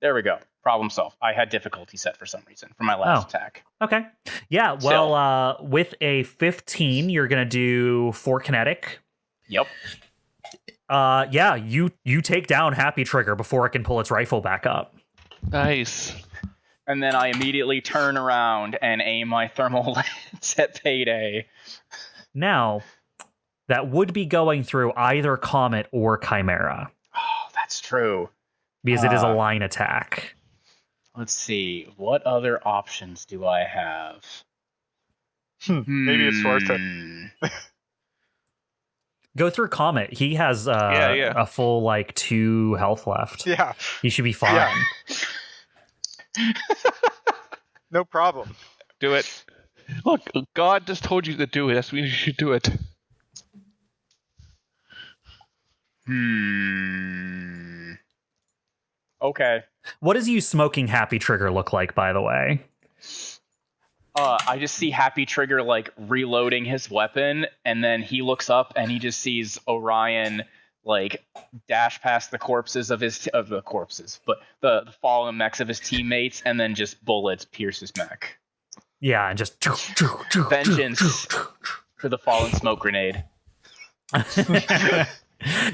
There we go. Problem solved. I had difficulty set for some reason for my last attack. Okay. Yeah, well, with a 15, you're going to do 4 kinetic. Yep. Yeah, you take down Happy Trigger before it can pull its rifle back up. Nice. And then I immediately turn around and aim my thermal lance at Payday. Now, that would be going through either Comet or Chimera, Oh, that's true. because it is a line attack. Let's see. What other options do I have? Maybe it's worth it. Go through Comet. He has a full, 2 health left. Yeah. He should be fine. Yeah. No problem. Do it. Look, God just told you to do it. That means you should do it. Okay. What does you smoking Happy Trigger look like, by the way? I just see Happy Trigger reloading his weapon, and then he looks up and he just sees Orion dash past the corpses of the fallen mechs of his teammates, and then just bullets pierce his mech. Yeah, and just Vengeance for the fallen smoke grenade.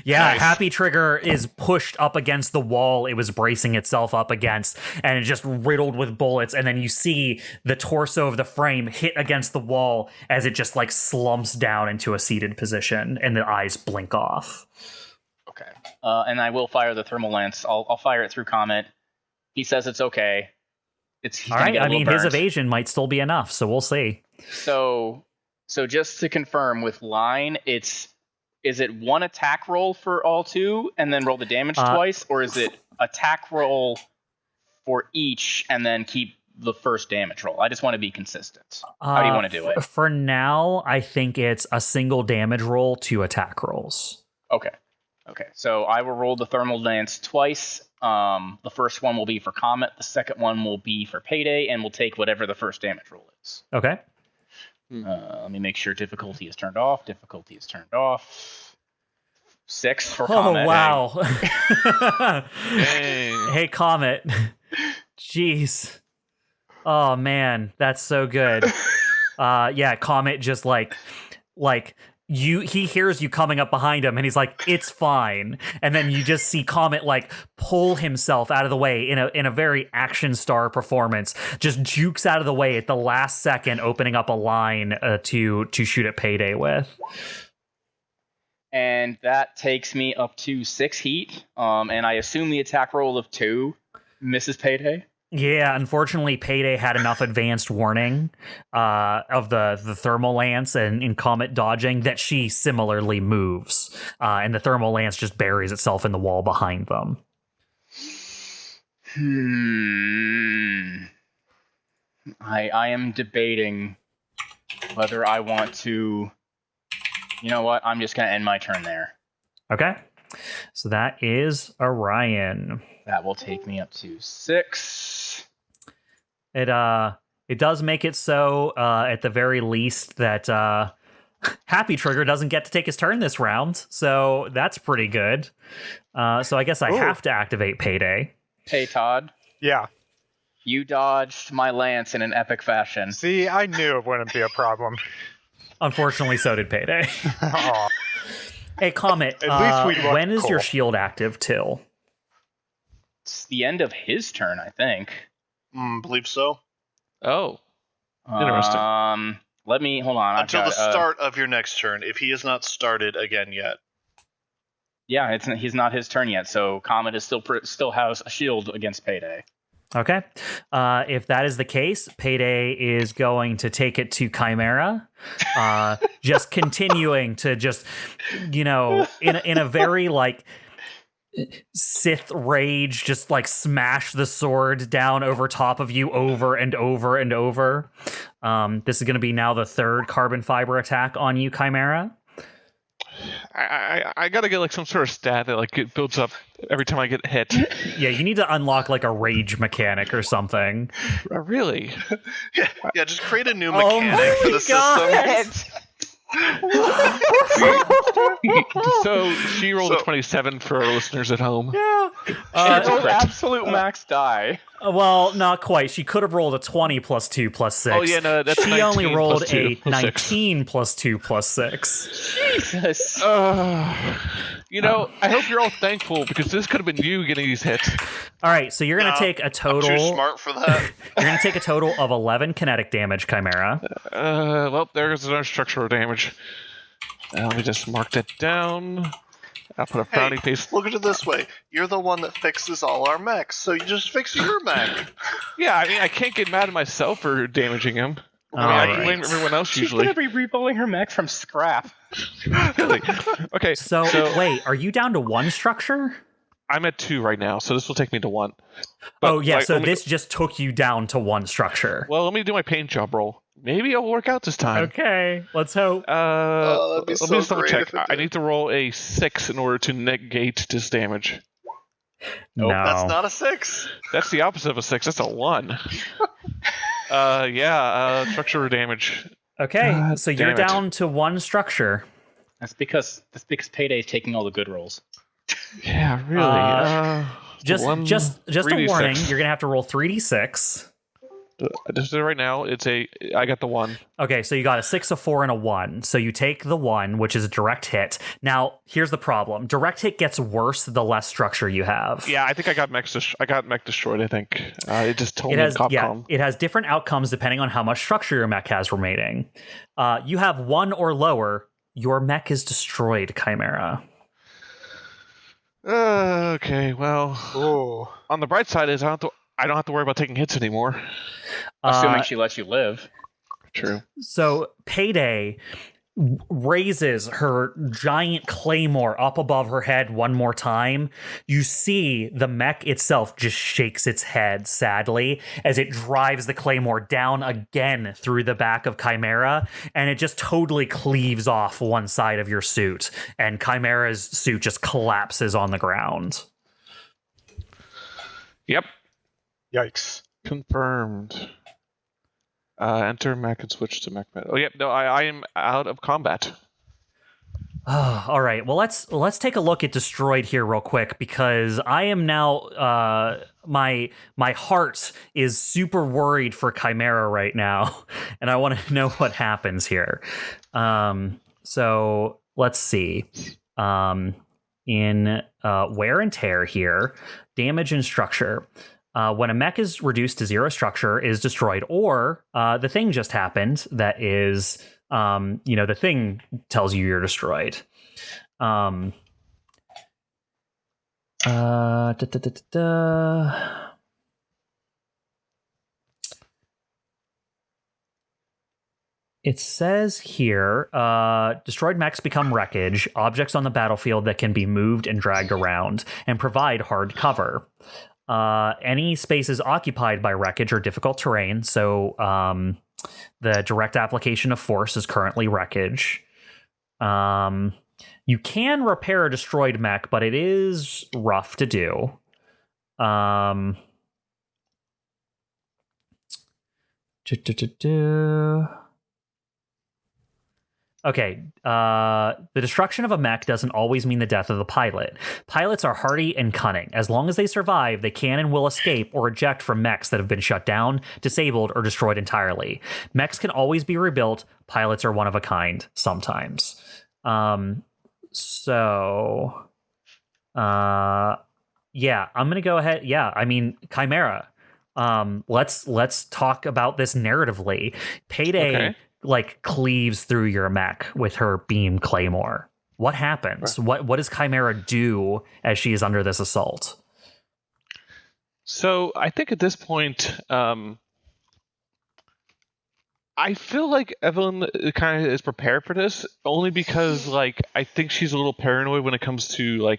Yeah, Nice. Happy Trigger is pushed up against the wall it was bracing itself up against, and it's just riddled with bullets, and then you see the torso of the frame hit against the wall as it just slumps down into a seated position, and the eyes blink off. Okay. And I will fire the thermal lance. I'll fire it through Comet. He says it's okay. He's All gonna right, get a I mean, little his burnt. evasion might still be enough, so we'll see. So just to confirm, with line, is it one attack roll for all 2 and then roll the damage twice, or is it attack roll for each and then keep the first damage roll? I just want to be consistent. How do you want to do it? For now, I think it's a single damage roll, 2 attack rolls. Okay. So I will roll the thermal lance twice. The first one will be for Comet. The second one will be for Payday, and we'll take whatever the first damage roll is. Okay. Let me make sure difficulty is turned off. 6 for Oh, Comet. wow. Dang. Hey, Comet. Jeez. Oh, man. That's so good. Yeah, Comet just he hears you coming up behind him, and he's like, it's fine. And then you just see Comet pull himself out of the way in a very action star performance, just jukes out of the way at the last second, opening up a line to shoot at Payday with. And that takes me up to 6 heat. And I assume the attack roll of 2 misses Payday. Yeah, unfortunately, Payday had enough advanced warning of the thermal lance and in Comet dodging that she similarly moves. And the thermal lance just buries itself in the wall behind them. I am debating whether I want to... You know what? I'm just going to end my turn there. Okay. So that is Orion. That will take me up to 6. It does make it so at the very least that Happy Trigger doesn't get to take his turn this round, so that's pretty good. So I guess I have to activate Payday. Hey, Todd. Yeah. You dodged my lance in an epic fashion. See, I knew it wouldn't be a problem. Unfortunately, so did Payday. Aw. Hey, Comet, At least we looked when is your cool. shield active till? It's the end of his turn, I think. Believe so. Oh. Interesting. Let me hold on. Until the start of your next turn, if he has not started again yet. Yeah, he's not his turn yet, so Comet is still has a shield against Payday. Okay. If that is the case, Payday is going to take it to Chimera. Just continuing to just, in a very Sith rage, just smash the sword down over top of you over and over and over. This is going to be now the 3rd carbon fiber attack on you, Chimera. I gotta get some sort of stat that it builds up every time I get hit. Yeah, you need to unlock a rage mechanic or something. Really? Yeah, just create a new Oh mechanic for my the God. system. So she rolled a 27 for our listeners at home. Yeah. She rolled absolute max die. Well, not quite. She could have rolled a 20 plus 2 plus 6. Oh, yeah, no, that's she 19 only plus rolled 2 a plus 6. 19 plus 2 plus 6. Jesus. I hope you're all thankful because this could have been you getting these hits. All right, so you're going to take a total. I'm too smart for that. You're going to take a total of 11 kinetic damage, Chimera. Well, there's another structural damage. Let me just mark that down. I'll put a frowny face. Look at it this way. You're the one that fixes all our mechs, so you just fix your mech. Yeah, I mean, I can't get mad at myself for damaging him. I can blame everyone else She's usually. going to be rebuilding her mech from scrap. Really? Okay, So, wait, are you down to 1 structure? I'm at 2 right now, so this will take me to 1. But, This just took you down to 1 structure. Well, let me do my paint job roll. Maybe it'll work out this time. Okay, let's hope. that'd be let so me just double great check. if it I did. need to roll a 6 in order to negate this damage. No. That's not a 6. That's the opposite of a 6. That's a 1. Structural damage. Okay, so you're damn it. down to 1 structure. That's because Payday's taking all the good rolls. Yeah, really. Just a 3d6. warning, you're going to have to roll 3d6. Just right now, I got the 1. Okay, so you got a 6, a 4, and a 1. So you take the 1, which is a direct hit. Now, here's the problem. Direct hit gets worse the less structure you have. Yeah, I think I got mech destroyed. I think it just told me Capcom. It has different outcomes depending on how much structure your mech has remaining. You have 1 or lower, your mech is destroyed, Chimera. Okay, well, Ooh. on the bright side is I don't have to worry about taking hits anymore. Assuming she lets you live. True. So Payday raises her giant claymore up above her head one more time. You see the mech itself just shakes its head sadly as it drives the claymore down again through the back of Chimera, and it just totally cleaves off one side of your suit, and Chimera's suit just collapses on the ground. Yep. Yikes. Confirmed. Enter mech and switch to mech meta. Oh, yep. No, I am out of combat. All right. Well, let's take a look at Destroyed here real quick, because I am now my heart is super worried for Chimera right now, and I want to know what happens here. So let's see. In wear and tear here, damage and structure. When a mech is reduced to 0 structure, is destroyed, or the thing just happened that is, the thing tells you you're destroyed. It says here, destroyed mechs become wreckage, objects on the battlefield that can be moved and dragged around, and provide hard cover. Any spaces occupied by wreckage are difficult terrain, so the direct application of force is currently wreckage. You can repair a destroyed mech, but it is rough to do. Okay, the destruction of a mech doesn't always mean the death of the pilot. Pilots are hardy and cunning. As long as they survive, they can and will escape or eject from mechs that have been shut down, disabled, or destroyed entirely. Mechs can always be rebuilt. Pilots are one of a kind sometimes. I'm gonna go ahead. Yeah, I mean, Chimera. Let's talk about this narratively. Payday. Okay. Cleaves through your mech with her beam claymore. What happens? What does Chimera do as she is under this assault? So I think at this point, I feel like Evelene kind of is prepared for this, only because I think she's a little paranoid when it comes to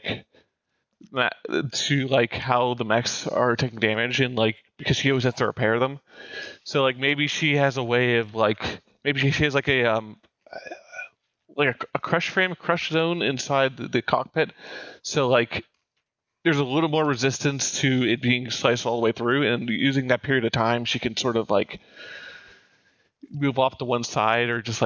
how the mechs are taking damage, and because she always has to repair them. So maybe she has a way of maybe she has a crush frame, crush zone inside the cockpit. So there's a little more resistance to it being sliced all the way through, and using that period of time, she can sort of move off to one side, or just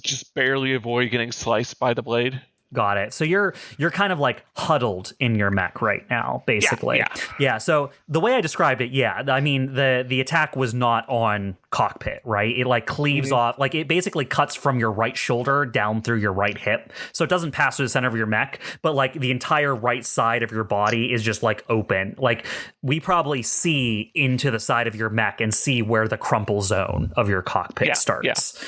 just barely avoid getting sliced by the blade. Got it. So you're kind of like huddled in your mech right now, basically. Yeah. So the way I described it, I mean the attack was not on cockpit, right? It like cleaves off, like it basically cuts from your right shoulder down through your right hip. So it doesn't pass through the center of your mech, but like the entire right side of your body is just like open. Like we probably see into the side of your mech and see where the crumple zone of your cockpit starts.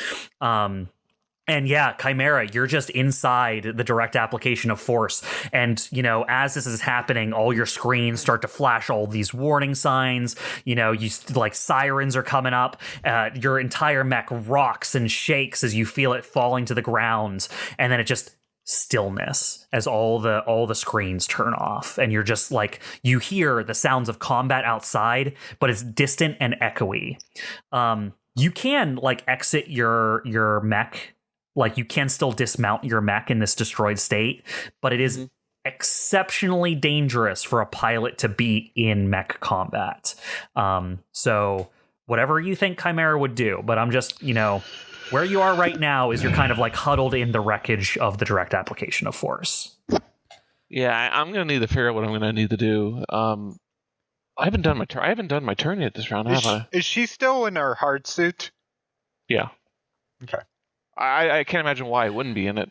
And CHIMERA, you're just inside the direct application of force. And, as this is happening, all your screens start to flash all these warning signs. You like sirens are coming up. Your entire mech rocks and shakes as you feel it falling to the ground. And then it just stillness as all the screens turn off. And you're just like, you hear the sounds of combat outside, but it's distant and echoey. You can like exit your mech. Like you can still dismount your mech in this destroyed state, but it is exceptionally dangerous for a pilot to be in mech combat. So whatever you think CHIMERA would do, but I'm just, where you are right now is you're kind of like huddled in the wreckage of the direct application of force. Yeah, I'm gonna need to figure out what I'm gonna need to do. I haven't done my turn. I haven't done my turn yet this round, have I? Is she still in her hard suit? Yeah. Okay. I can't imagine why I wouldn't be in it.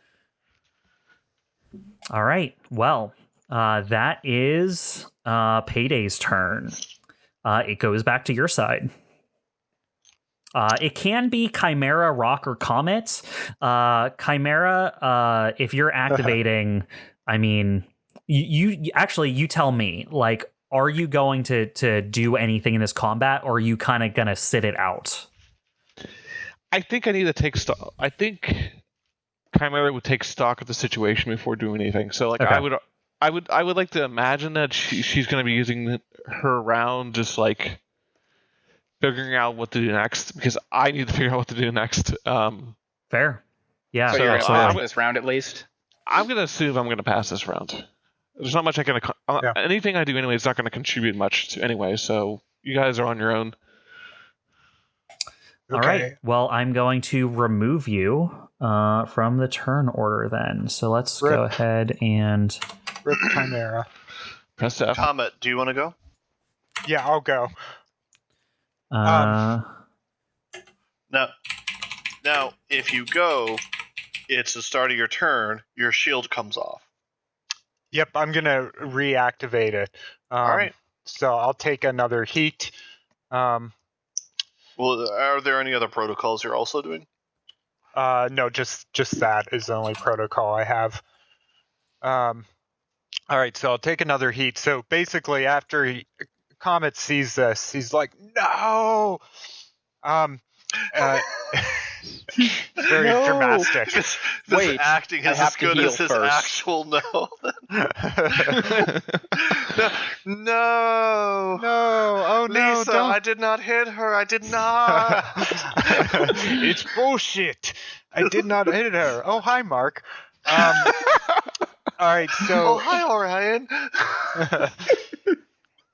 All right. Well, that is Payday's turn. It goes back to your side. It can be CHIMERA, Rock, or Comet. CHIMERA, if you're activating, I mean, you tell me, like, are you going to do anything in this combat, or are you kind of going to sit it out? I think I need to take stock. I think CHIMERA would take stock of the situation before doing anything. So, like, okay. I would like to imagine that she's going to be using her round just like figuring out what to do next, because I need to figure out what to do next. Fair. Yeah. So you're going to pass this round at least? I'm going to assume I'm going to pass this round. There's not much I can. Anything I do anyway is not going to contribute much to anyway. So you guys are on your own. Okay. All right. Well, I'm going to remove you from the turn order then. So let's go ahead and rip CHIMERA. Press F. COMET, do you want to go? Yeah, I'll go. Now, if you go, it's the start of your turn. Your shield comes off. Yep, I'm gonna reactivate it. All right. So I'll take another heat. Well, are there any other protocols you're also doing? No, just that is the only protocol I have. All right, so I'll take another heat. So basically, after Comet sees this, he's like, "No!" Very dramatic. This acting is as good as his actual no. No. Oh, no, Lisa, don't. I did not hit her. I did not. It's bullshit. I did not hit her. Oh, hi, Mark. All right, so... Oh, hi, Orion.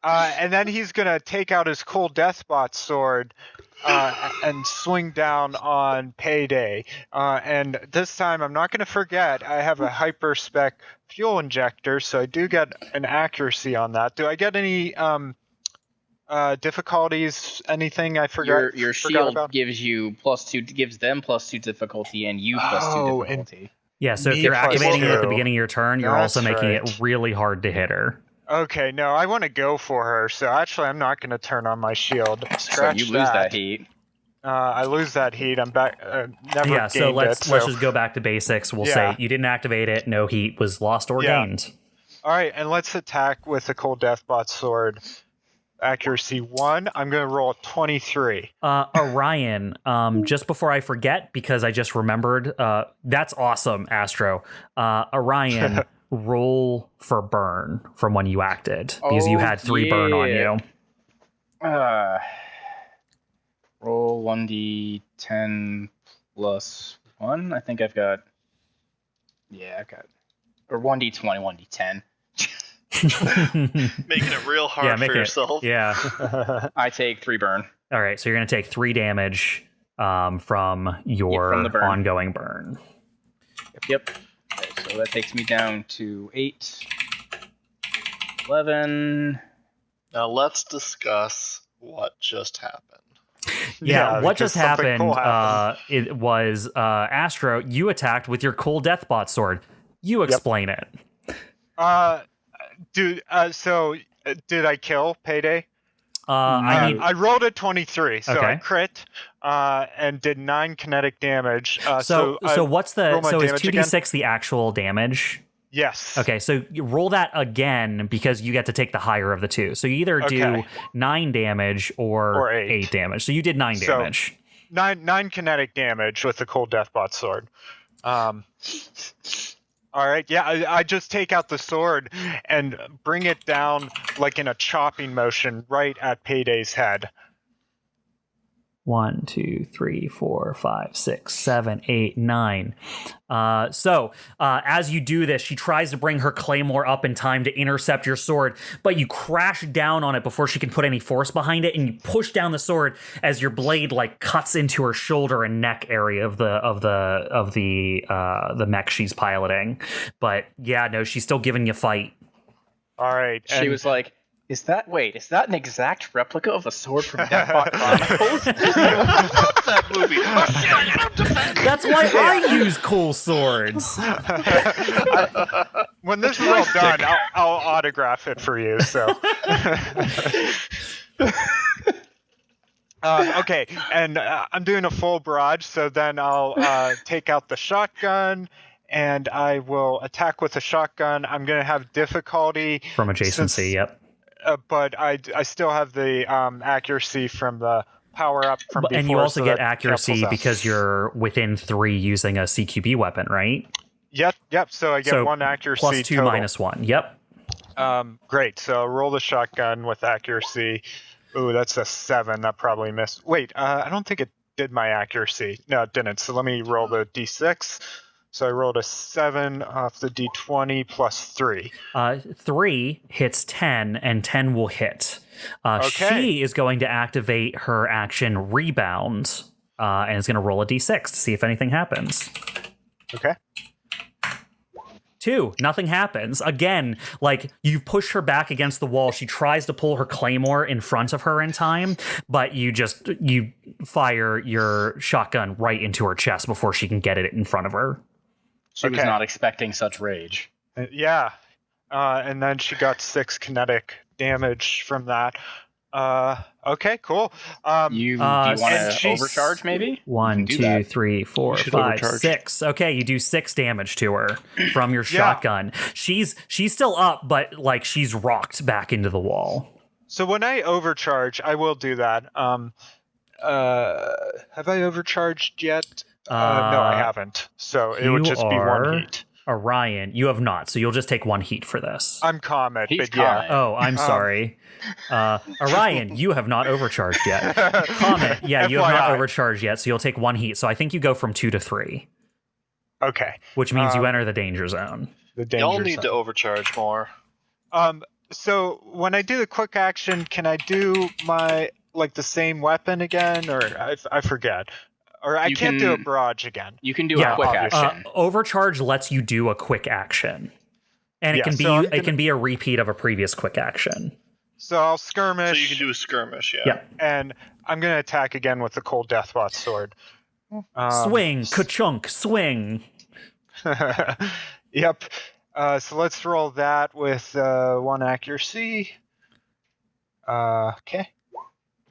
And then he's going to take out his cool Deathbot sword and swing down on Payday. And this time, I'm not going to forget, I have a hyperspec fuel injector, so I do get an accuracy on that. Do I get any difficulties? Anything I forgot? Your shield about? Gives them +2 difficulty, and you +2 difficulty. Yeah, so if you're activating it at the beginning of your turn, you're also making it really hard to hit her. Okay, no, I want to go for her, so actually I'm not going to turn on my shield. So you lose that heat. I lose that heat. I'm back. So let's just go back to basics. We'll say you didn't activate it. No heat was lost or gained. All right, and let's attack with the Cold Deathbot sword. Accuracy 1. I'm going to roll a 23. Orion, just before I forget, because I just remembered, that's awesome, Astro. Orion, roll for burn from when you acted, because you had 3 burn on you. Roll 1d10 plus 1. I think I've got... Yeah, I've got... Or 1d20, 1d10. Making it real hard for yourself. Yeah. I take 3 burn. All right, so you're going to take 3 damage from your ongoing burn. Yep. So that takes me down to 8, 11. Now let's discuss what just happened. Yeah, what because just something happened, cool happened. it was Astro, you attacked with your cool Deathbot sword. You explain it. Dude, did I kill Payday? I rolled a 23, so I Okay. crit and did 9 kinetic damage. so what's the roll my so is damage 2d6 the actual damage? Yes. Okay, so you roll that again because you get to take the higher of the two. So you either do Okay. 9 damage or 8 damage. So you did 9 So- damage. 9 kinetic damage with the cold Deathbot sword. All right, yeah, I just take out the sword and bring it down like in a chopping motion right at Payday's head. 1, 2, 3, 4, 5, 6, 7, 8, 9. So as you do this, she tries to bring her claymore up in time to intercept your sword, but you crash down on it before she can put any force behind it, and you push down the sword as your blade like cuts into her shoulder and neck area of the mech she's piloting. But yeah, no, she's still giving you fight. All right. She and- was like, is that an exact replica of the sword from Deathbot Chronicles? That movie. Oh, shit, I gotta defend. That's why I use cool swords. when this is all done, I'll autograph it for you. So. Okay, and I'm doing a full barrage, so then I'll take out the shotgun, and I will attack with a shotgun. I'm going to have difficulty From adjacency, yep. But I still have the accuracy from the power up from before. And you also so get that accuracy cancels out. because you're within 3 using a CQB weapon, right? Yep. So I get So 1 accuracy plus 2 total. minus 1. Yep. Great. So roll the shotgun with accuracy. Ooh, that's a 7. That probably missed. Wait, I don't think it did my accuracy. No, it didn't. So let me roll the d6. So I rolled a 7 off the d20 plus 3. 3 hits 10, and 10 will hit. Okay. She is going to activate her action Rebound, and is going to roll a d6 to see if anything happens. Okay. 2, nothing happens. Again, like, you push her back against the wall. She tries to pull her claymore in front of her in time, but you fire your shotgun right into her chest before she can get it in front of her. She was Okay. not expecting such rage. Yeah. And then she got 6 kinetic damage from that. Okay, cool. Do you want and to she's- overcharge, maybe? 1, You can do 2, that. 3, 4, should 5, overcharge. 6. Okay, you do 6 damage to her from your Yeah. shotgun. She's still up, but like she's rocked back into the wall. So when I overcharge, I will do that. Have I overcharged yet? No, I haven't. So it would you just be are- 1 heat. Orion, you have not, so you'll just take 1 heat for this. I'm Comet, He's but yeah. Comet. Oh, I'm sorry. Orion, you have not overcharged yet. Comet, yeah, you have not FYI. overcharged yet, so you'll take 1 heat. So I think you go from 2 to 3, Okay. which means you enter the danger zone. The danger Y'all need zone. to overcharge more. So when I do the quick action, can I do my the same weapon again, or I forget, or I You can't do a can- barrage again? You can do Yeah, a quick obviously. action. Overcharge lets you do a quick action, and it Yeah, can be so I'm it gonna- can be a repeat of a previous quick action. So I'll So skirmish. you can do a skirmish, yeah. Yeah. And I'm gonna attack again with the cold Deathbot sword. Swing, ka-chunk, swing. Yep. So let's roll that with 1 accuracy. Okay.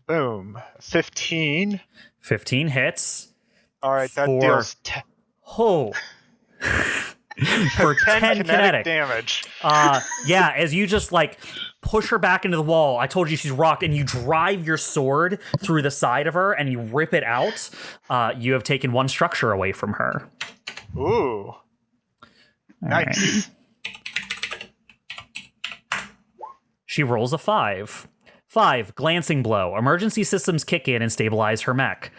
Boom. 15. 15 hits. All right, that For- deals Oh. For 10 kinetic. damage. Yeah, as you just like push her back into the wall, I told you she's rocked, and you drive your sword through the side of her and you rip it out. You have taken 1 structure away from her. Ooh. Nice. She rolls a 5. 5, glancing blow. Emergency systems kick in and stabilize her mech.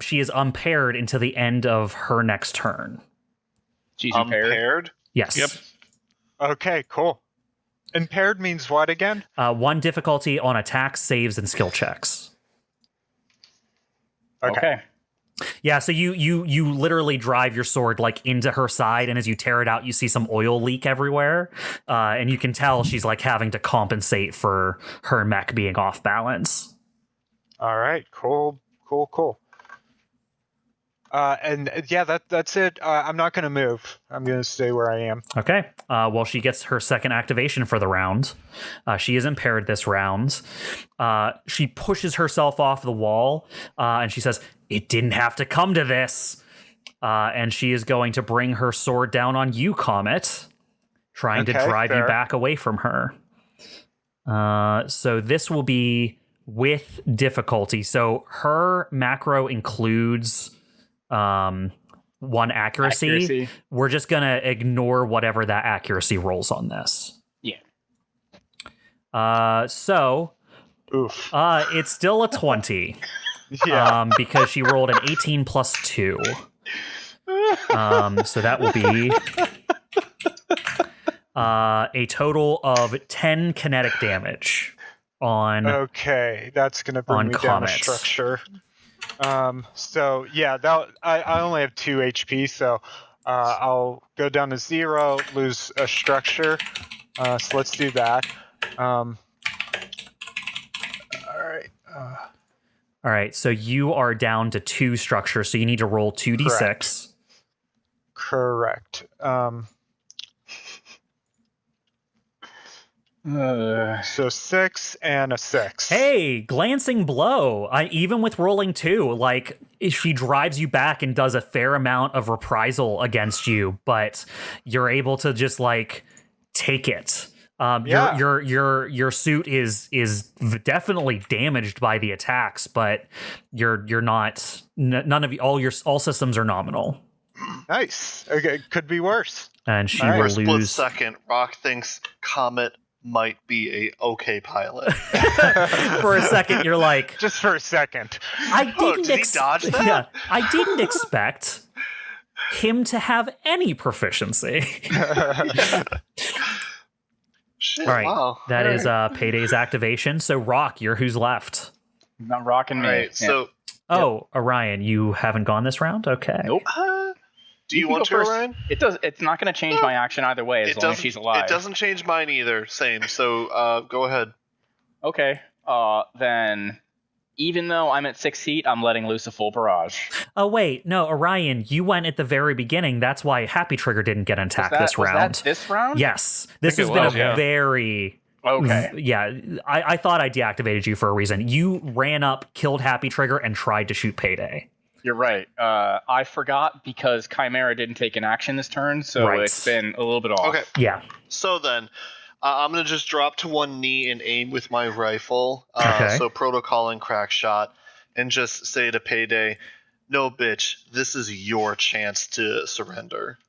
She is unpaired until the end of her next turn. She's impaired. Unpaired? Yes. Yep. Okay, cool. Impaired means what again? 1 difficulty on attacks, saves, and skill checks. Okay. Yeah, so you literally drive your sword like into her side, and as you tear it out, you see some oil leak everywhere, and you can tell she's like having to compensate for her mech being off balance. All right, cool. And yeah, that's it. I'm not going to move. I'm going to stay where I am. Okay. Well, she gets her second activation for the round. She is impaired this round. She pushes herself off the wall, and she says, "It didn't have to come to this." And she is going to bring her sword down on you, Comet, trying to drive you back away from her. So this will be with difficulty. So her macro includes 1 accuracy. We're just going to ignore whatever that accuracy rolls on this. Yeah. So Oof. it's still a 20. Yeah. Because she rolled an 18 plus 2. So that will be a total of 10 kinetic damage on. Okay, that's gonna bring me down a structure. So yeah, I only have 2 HP, so I'll go down to 0, lose a structure. So let's do that. All right. All right, so you are down to 2 structures, so you need to roll 2d6. Correct. So 6 and a 6. Hey, glancing blow. Even with rolling 2, like she drives you back and does a fair amount of reprisal against you, but you're able to just like take it. Your suit is definitely damaged by the attacks, but you're not. None of all systems are nominal. Nice. Okay, could be worse. And she For will a split lose. second, Rock thinks Comet might be a okay pilot. For a second, you're like, just for a second. I didn't did he dodge that? Yeah, I didn't expect him to have any proficiency. Shit, All right, wow. that is Payday's activation. So Rock, you're who's left. Not rocking me. Right, so Oh, Orion, you haven't gone this round? Okay. Nope. do you can want go to, first. Orion? It's not going to change my action either way as long as she's alive. It doesn't change mine either. Same. So go ahead. Okay. Then even though I'm at 6 feet, I'm letting loose a full barrage. Oh, wait. No, Orion, you went at the very beginning. That's why Happy Trigger didn't get attacked this round. Was that this round? Yes. This think has it been was, a yeah. very... Okay. Yeah, I thought I deactivated you for a reason. You ran up, killed Happy Trigger, and tried to shoot Payday. You're right. I forgot because Chimera didn't take an action this turn, so Right. it's been a little bit off. Okay. Yeah. So then, I'm going to just drop to one knee and aim with my rifle. Okay. So protocol and crack shot. And just say to Payday, no, bitch, this is your chance to surrender.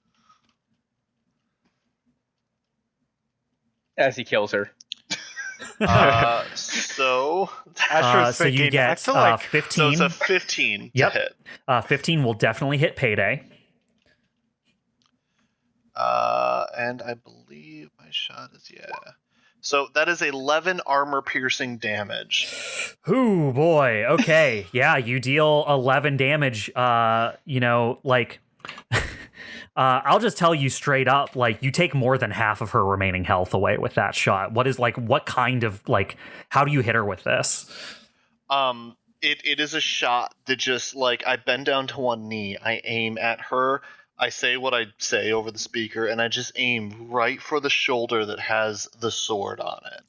As he kills her. So Astro's So you thinking, I get feel like 15. it's a 15 Yep. to hit. 15 will definitely hit Payday. And I believe my shot is, yeah. So that is 11 armor-piercing damage. Ooh, boy. Okay. Yeah, you deal 11 damage. I'll just tell you straight up, like, you take more than half of her remaining health away with that shot. What kind of, like, how do you hit her with this? It is a shot that just, like, I bend down to one knee, I aim at her, I say what I say over the speaker, and I just aim right for the shoulder that has the sword on it.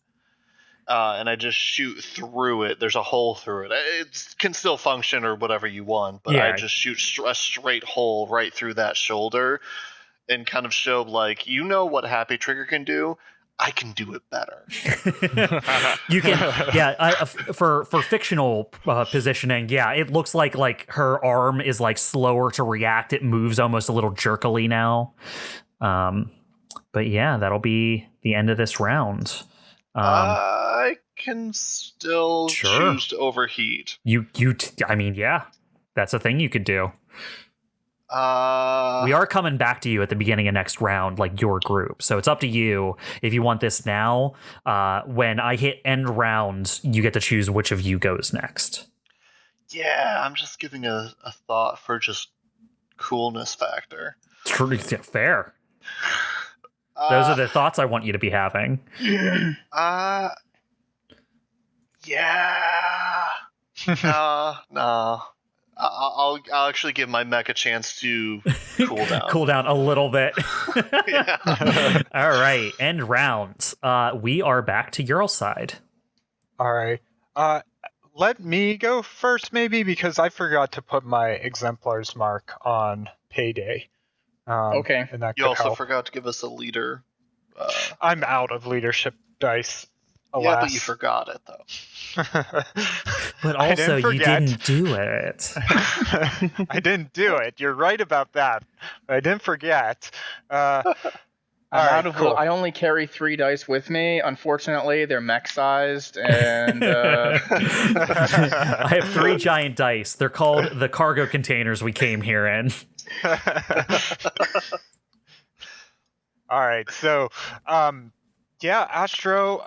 And I just shoot through it. There's a hole through it. It can still function or whatever you want, but Yeah. I just shoot a straight hole right through that shoulder and kind of show, like, you know what Happy Trigger can do? I can do it better. You can, yeah. For fictional positioning, yeah, it looks like her arm is like slower to react. It moves almost a little jerkily now. But yeah, that'll be the end of this round. I can still Sure. choose to overheat. I mean, yeah, that's a thing you could do. We are coming back to you at the beginning of next round, like your group. So it's up to you if you want this now. When I hit end round, you get to choose which of you goes next. Yeah, I'm just giving a thought for just coolness factor. Fair. Those are the thoughts I want you to be having. Yeah. No. I'll actually give my mech a chance to cool down. Cool down a little bit. Yeah. All right, end rounds. We are back to your side. All right. Let me go first, maybe, because I forgot to put my exemplar's mark on Payday. Okay. And that You could also help. forgot to give us a leader. I'm out of leadership dice. Alas. Yeah, but you forgot it, though. But I also, didn't you forget. didn't do it. I didn't do it. You're right about that. I didn't forget. I'm All right, out of. cool. I only carry 3 dice with me. Unfortunately, they're mech-sized, and I have 3 giant dice. They're called the cargo containers we came here in. All right, so Astro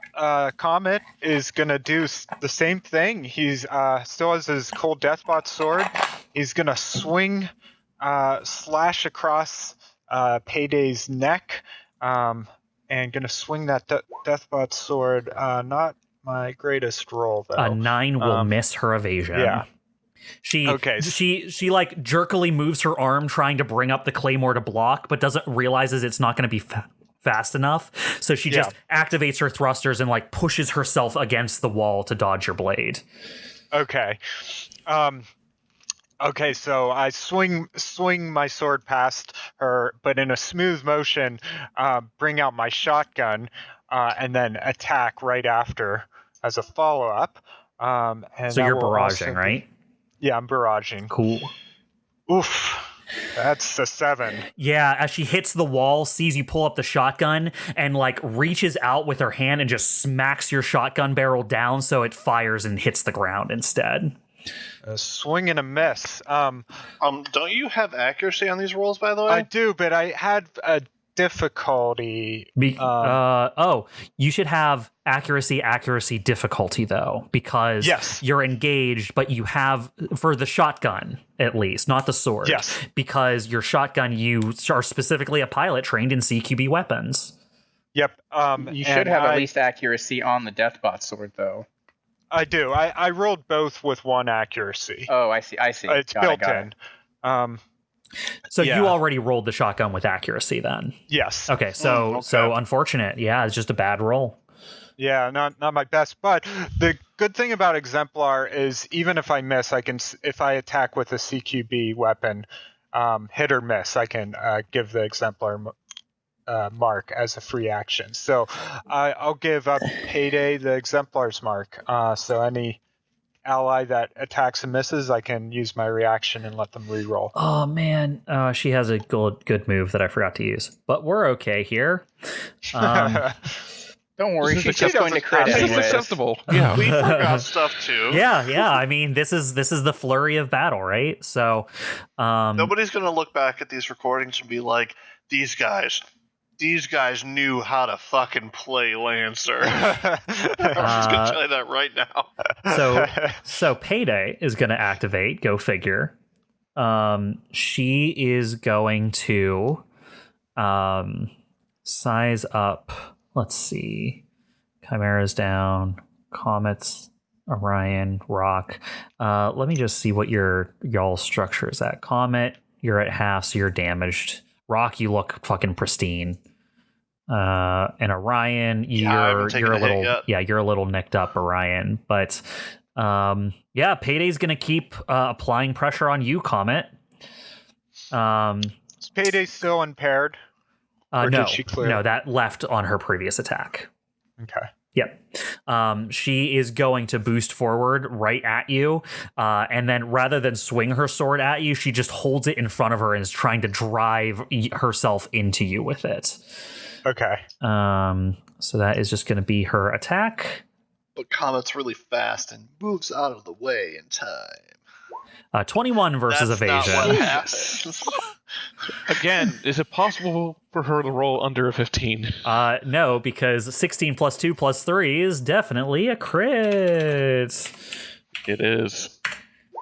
Comet is gonna do the same thing. He's still has his cold deathbot sword. He's gonna swing, slash across Payday's neck, and gonna swing that deathbot sword. Not my greatest roll though. A 9 will miss her evasion. Yeah. She like jerkily moves her arm trying to bring up the claymore to block, but realizes it's not going to be fast enough. So she just activates her thrusters and like pushes herself against the wall to dodge your blade. Okay. Okay, so I swing my sword past her, but in a smooth motion, bring out my shotgun, and then attack right after as a follow-up. And So you're that will barraging, also right? Yeah, I'm barraging. Cool. Oof. That's a 7. Yeah, as she hits the wall, sees you pull up the shotgun, and like reaches out with her hand and just smacks your shotgun barrel down so it fires and hits the ground instead. A swing and a miss. Don't you have accuracy on these rolls, by the way? I do, but I had a difficulty. You should have accuracy difficulty though, because you're engaged, but you have for the shotgun at least, not the sword. Yes, because your shotgun, you are specifically a pilot trained in CQB weapons. Yep. you should have at least accuracy on the deathbot sword, though. I do. I rolled both with 1 accuracy. Oh, I see. It's built in. So you already rolled the shotgun with accuracy then? Yes. Okay, so unfortunate. Yeah, it's just a bad roll. Yeah, not my best. But the good thing about Exemplar is even if I miss, if I attack with a CQB weapon, hit or miss, I can give the Exemplar mark as a free action. So I'll give up Payday the Exemplar's mark. So any ally that attacks and misses, I can use my reaction and let them re-roll. Oh man, she has a good move that I forgot to use, but we're okay here. Don't worry, she's just going to crit This is anyways. acceptable. Yeah. We forgot stuff too. Yeah. I mean, this is the flurry of battle, right? So Nobody's gonna look back at these recordings and be like, these guys knew how to fucking play Lancer. I'm just gonna tell you that right now. So Payday is going to activate. Go figure. She is going to size up. Let's see. Chimera's down. Comets, Orion, Rock. Let me just see what y'all structure is at. Comet, you're at half, so you're damaged. Rock, you look fucking pristine. And Orion, you're a little nicked up, Orion. But Payday's gonna keep applying pressure on you, Comet. Is Payday still impaired? Or did she clear? No, that left on her previous attack. Okay. Yep. She is going to boost forward right at you, and then rather than swing her sword at you, she just holds it in front of her and is trying to drive herself into you with it. Okay. So that is just going to be her attack. But Comet's really fast and moves out of the way in time. 21 versus That's evasion. not what happens. Again, is it possible for her to roll under a 15? No, because 16 plus 2 plus 3 is definitely a crit. It is.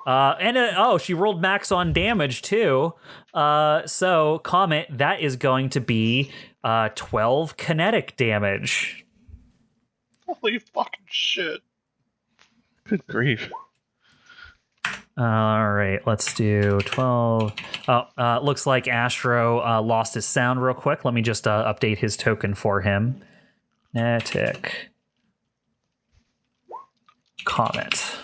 She rolled max on damage too. So Comet, that is going to be 12 kinetic damage. Holy fucking shit. Good grief. All right, let's do 12. Looks like Astro lost his sound real quick. Let me just update his token for him. Kinetic Comet.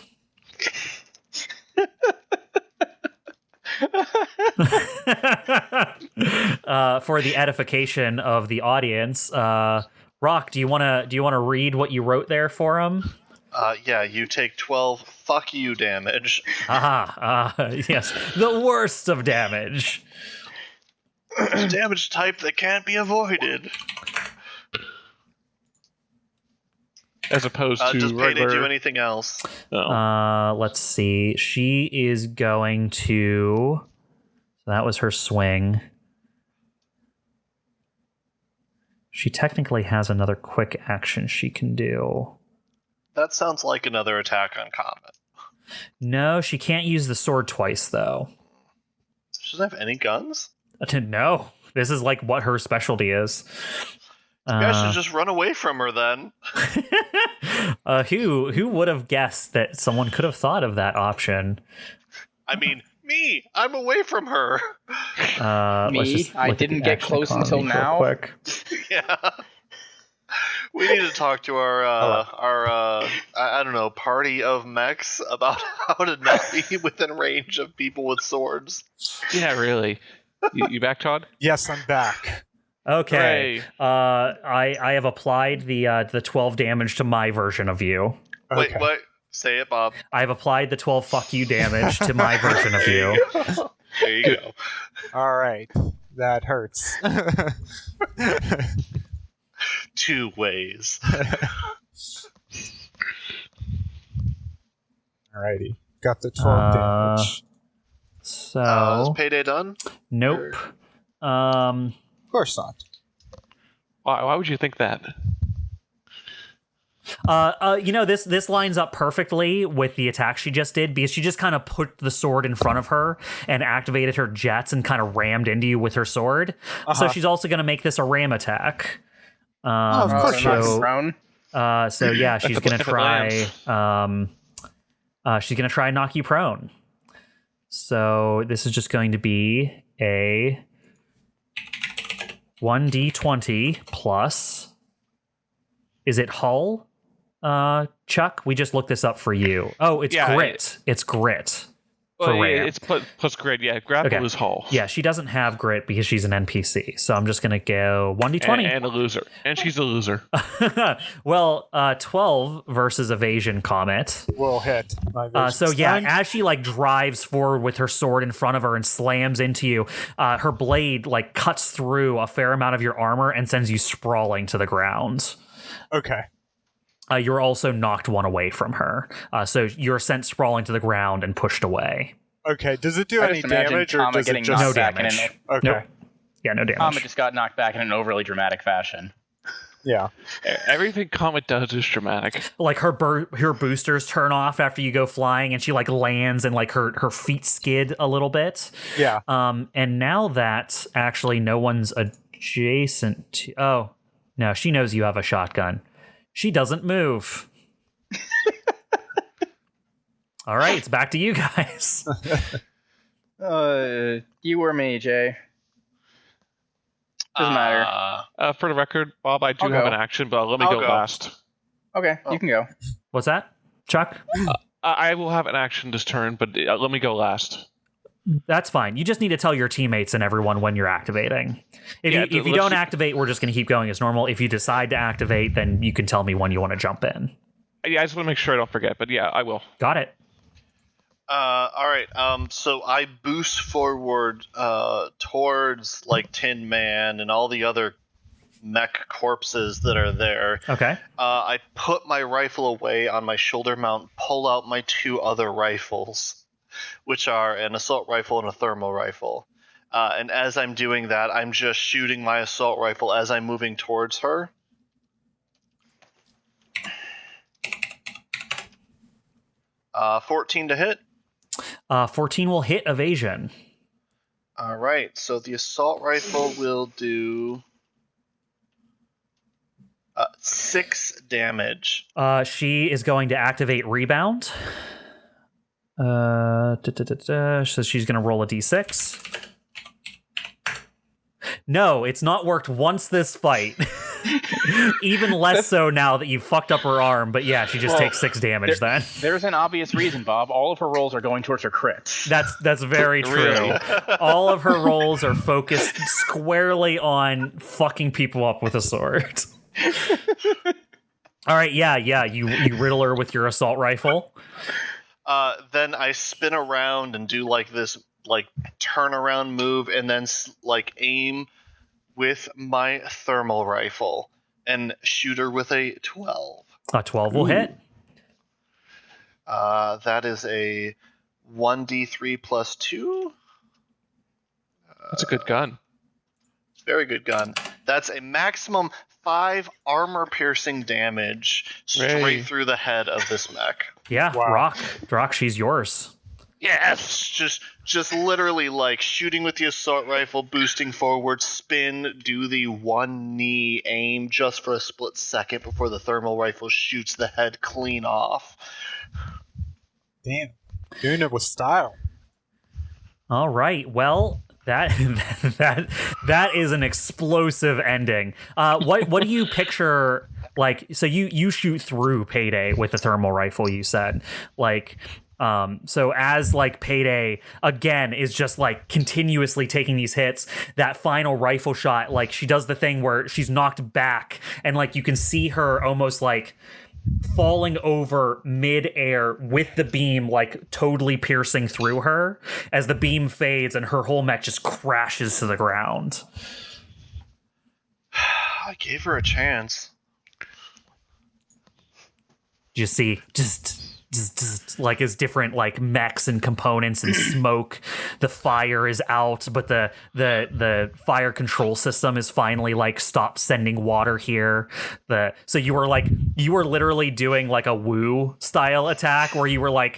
For the edification of the audience, Rock, do you want to read what you wrote there for him? Yeah, you take 12 fuck you damage. Yes, the worst of damage. Damage type that can't be avoided. As opposed to does Payday regular... do anything else? No. Let's see. She is going to... So that was her swing. She technically has another quick action she can do. That sounds like another attack on Comet. No, she can't use the sword twice, though. She doesn't have any guns? No. This is like what her specialty is. You guys should just run away from her then. Who would have guessed that someone could have thought of that option? I mean, me! I'm away from her! Me? I didn't get close until now? Quick. Yeah. We need to talk to our I don't know, party of mechs about how to not be within range of people with swords. Yeah, really. You back, Todd? Yes, I'm back. Okay. Hooray. I have applied the 12 damage to my version of you. Okay. Wait. Say it, Bob. I have applied the 12 fuck you damage to my version of you. There you go. All right. That hurts. 2 ways. Alrighty. Got the 12 damage. So Is Payday done? nope. Of course not. Why would you think that? This lines up perfectly with the attack she just did, because she just kind of put the sword in front of her and activated her jets and kind of rammed into you with her sword. So she's also going to make this a ram attack. Of course she is. So yeah, she's going to try. She's going to try and knock you prone. So this is just going to be a 1d20 plus. Is it hull? Chuck, we just looked this up for you. Oh, it's grit. It's grit. It's plus grit. Yeah, grapple is hull. Yeah, she doesn't have grit because she's an NPC. So I'm just going to go 1d20. And a loser. And she's a loser. Well, 12 versus evasion, Comet. Will hit. So yeah, as she drives forward with her sword in front of her and slams into you, her blade cuts through a fair amount of your armor and sends you sprawling to the ground. Okay. You're also knocked one away from her. So you're sent sprawling to the ground and pushed away. Okay, does it do any damage or does it just... No damage. Okay. Nope. Yeah, no damage. Comet just got knocked back in an overly dramatic fashion. Yeah. Everything Comet does is dramatic. Her boosters turn off after you go flying, and she lands and her feet skid a little bit. Yeah. And now that actually no one's adjacent to... Oh, no, she knows you have a shotgun. She doesn't move. All right, it's back to you guys. You or me, Jay? Doesn't matter. For the record, Bob, I do I'll have go. an action, but let me go last. Okay, you can go. What's that, Chuck? I will have an action this turn, but let me go last. That's fine. You just need to tell your teammates and everyone when you're activating. If you don't activate, we're just going to keep going as normal. If you decide to activate, then you can tell me when you want to jump in. Yeah, I just want to make sure I don't forget, but yeah, I will. Got it. All right. So I boost forward towards Tin Man and all the other mech corpses that are there. Okay. I put my rifle away on my shoulder mount, pull out my 2 other rifles, which are an assault rifle and a thermal rifle. And as I'm doing that, I'm just shooting my assault rifle as I'm moving towards her. Uh, 14 to hit. 14 will hit evasion. All right, so the assault rifle will do 6 damage. She is going to activate rebound. So she's going to roll a d6. No, it's not worked once this fight. Even less so now that you've fucked up her arm. But yeah, she just takes 6 damage then. There's an obvious reason, Bob. All of her rolls are going towards her crits. That's very true. Really? All of her rolls are focused squarely on fucking people up with a sword. All right, yeah, you riddle her with your assault rifle. Then I spin around and do like this turnaround move, and then aim with my thermal rifle and shoot her with a 12. A 12 will hit. That is a 1d3 plus 2. That's a good gun. Very good gun. That's a maximum 5 armor-piercing damage straight through the head of this mech. Yeah, wow. Rock, she's yours. Yes, just literally shooting with the assault rifle, boosting forward, spin, do the one knee aim just for a split second before the thermal rifle shoots the head clean off. Damn, doing it with style. All right, well, that is an explosive ending. What do you picture? So you shoot through Payday with the thermal rifle. You said so as Payday again is just continuously taking these hits, that final rifle shot, she does the thing where she's knocked back and you can see her almost falling over mid-air with the beam totally piercing through her as the beam fades and her whole mech just crashes to the ground. I gave her a chance. You see just as different mechs and components and smoke, the fire is out, but the fire control system is finally stopped sending water here. So you were literally doing a woo style attack where you were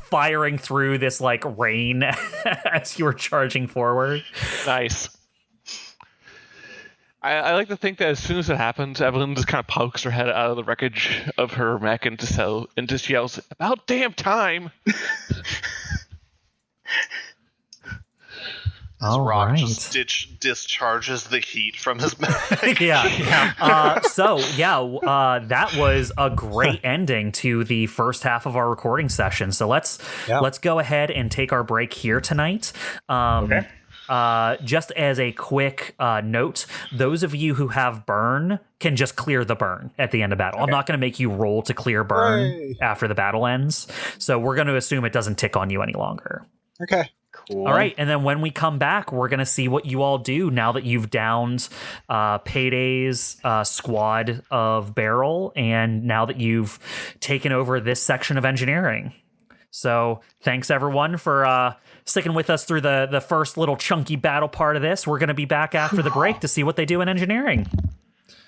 firing through this rain as you were charging forward. Nice. I like to think that as soon as it happens, Evelene just kind of pokes her head out of the wreckage of her mech and just yells, "About damn time!" Rock just discharges the heat from his mech. Yeah. That was a great ending to the first half of our recording session. So let's go ahead and take our break here tonight. Okay. Just as a quick note, those of you who have burn can just clear the burn at the end of battle. Okay. I'm not going to make you roll to clear burn after the battle ends. So we're going to assume it doesn't tick on you any longer. Okay. Cool. All right. And then when we come back, we're going to see what you all do now that you've downed Payday's squad of barrel, and now that you've taken over this section of engineering. So thanks, everyone, for sticking with us through the first little chunky battle part of this. We're going to be back after the break to see what they do in engineering.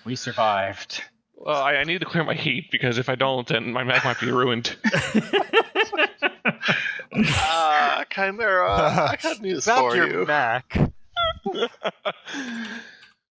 We survived. Well, I need to clear my heat, because if I don't, then my mech might be ruined. Chimera, I got news Not for your you. Mac.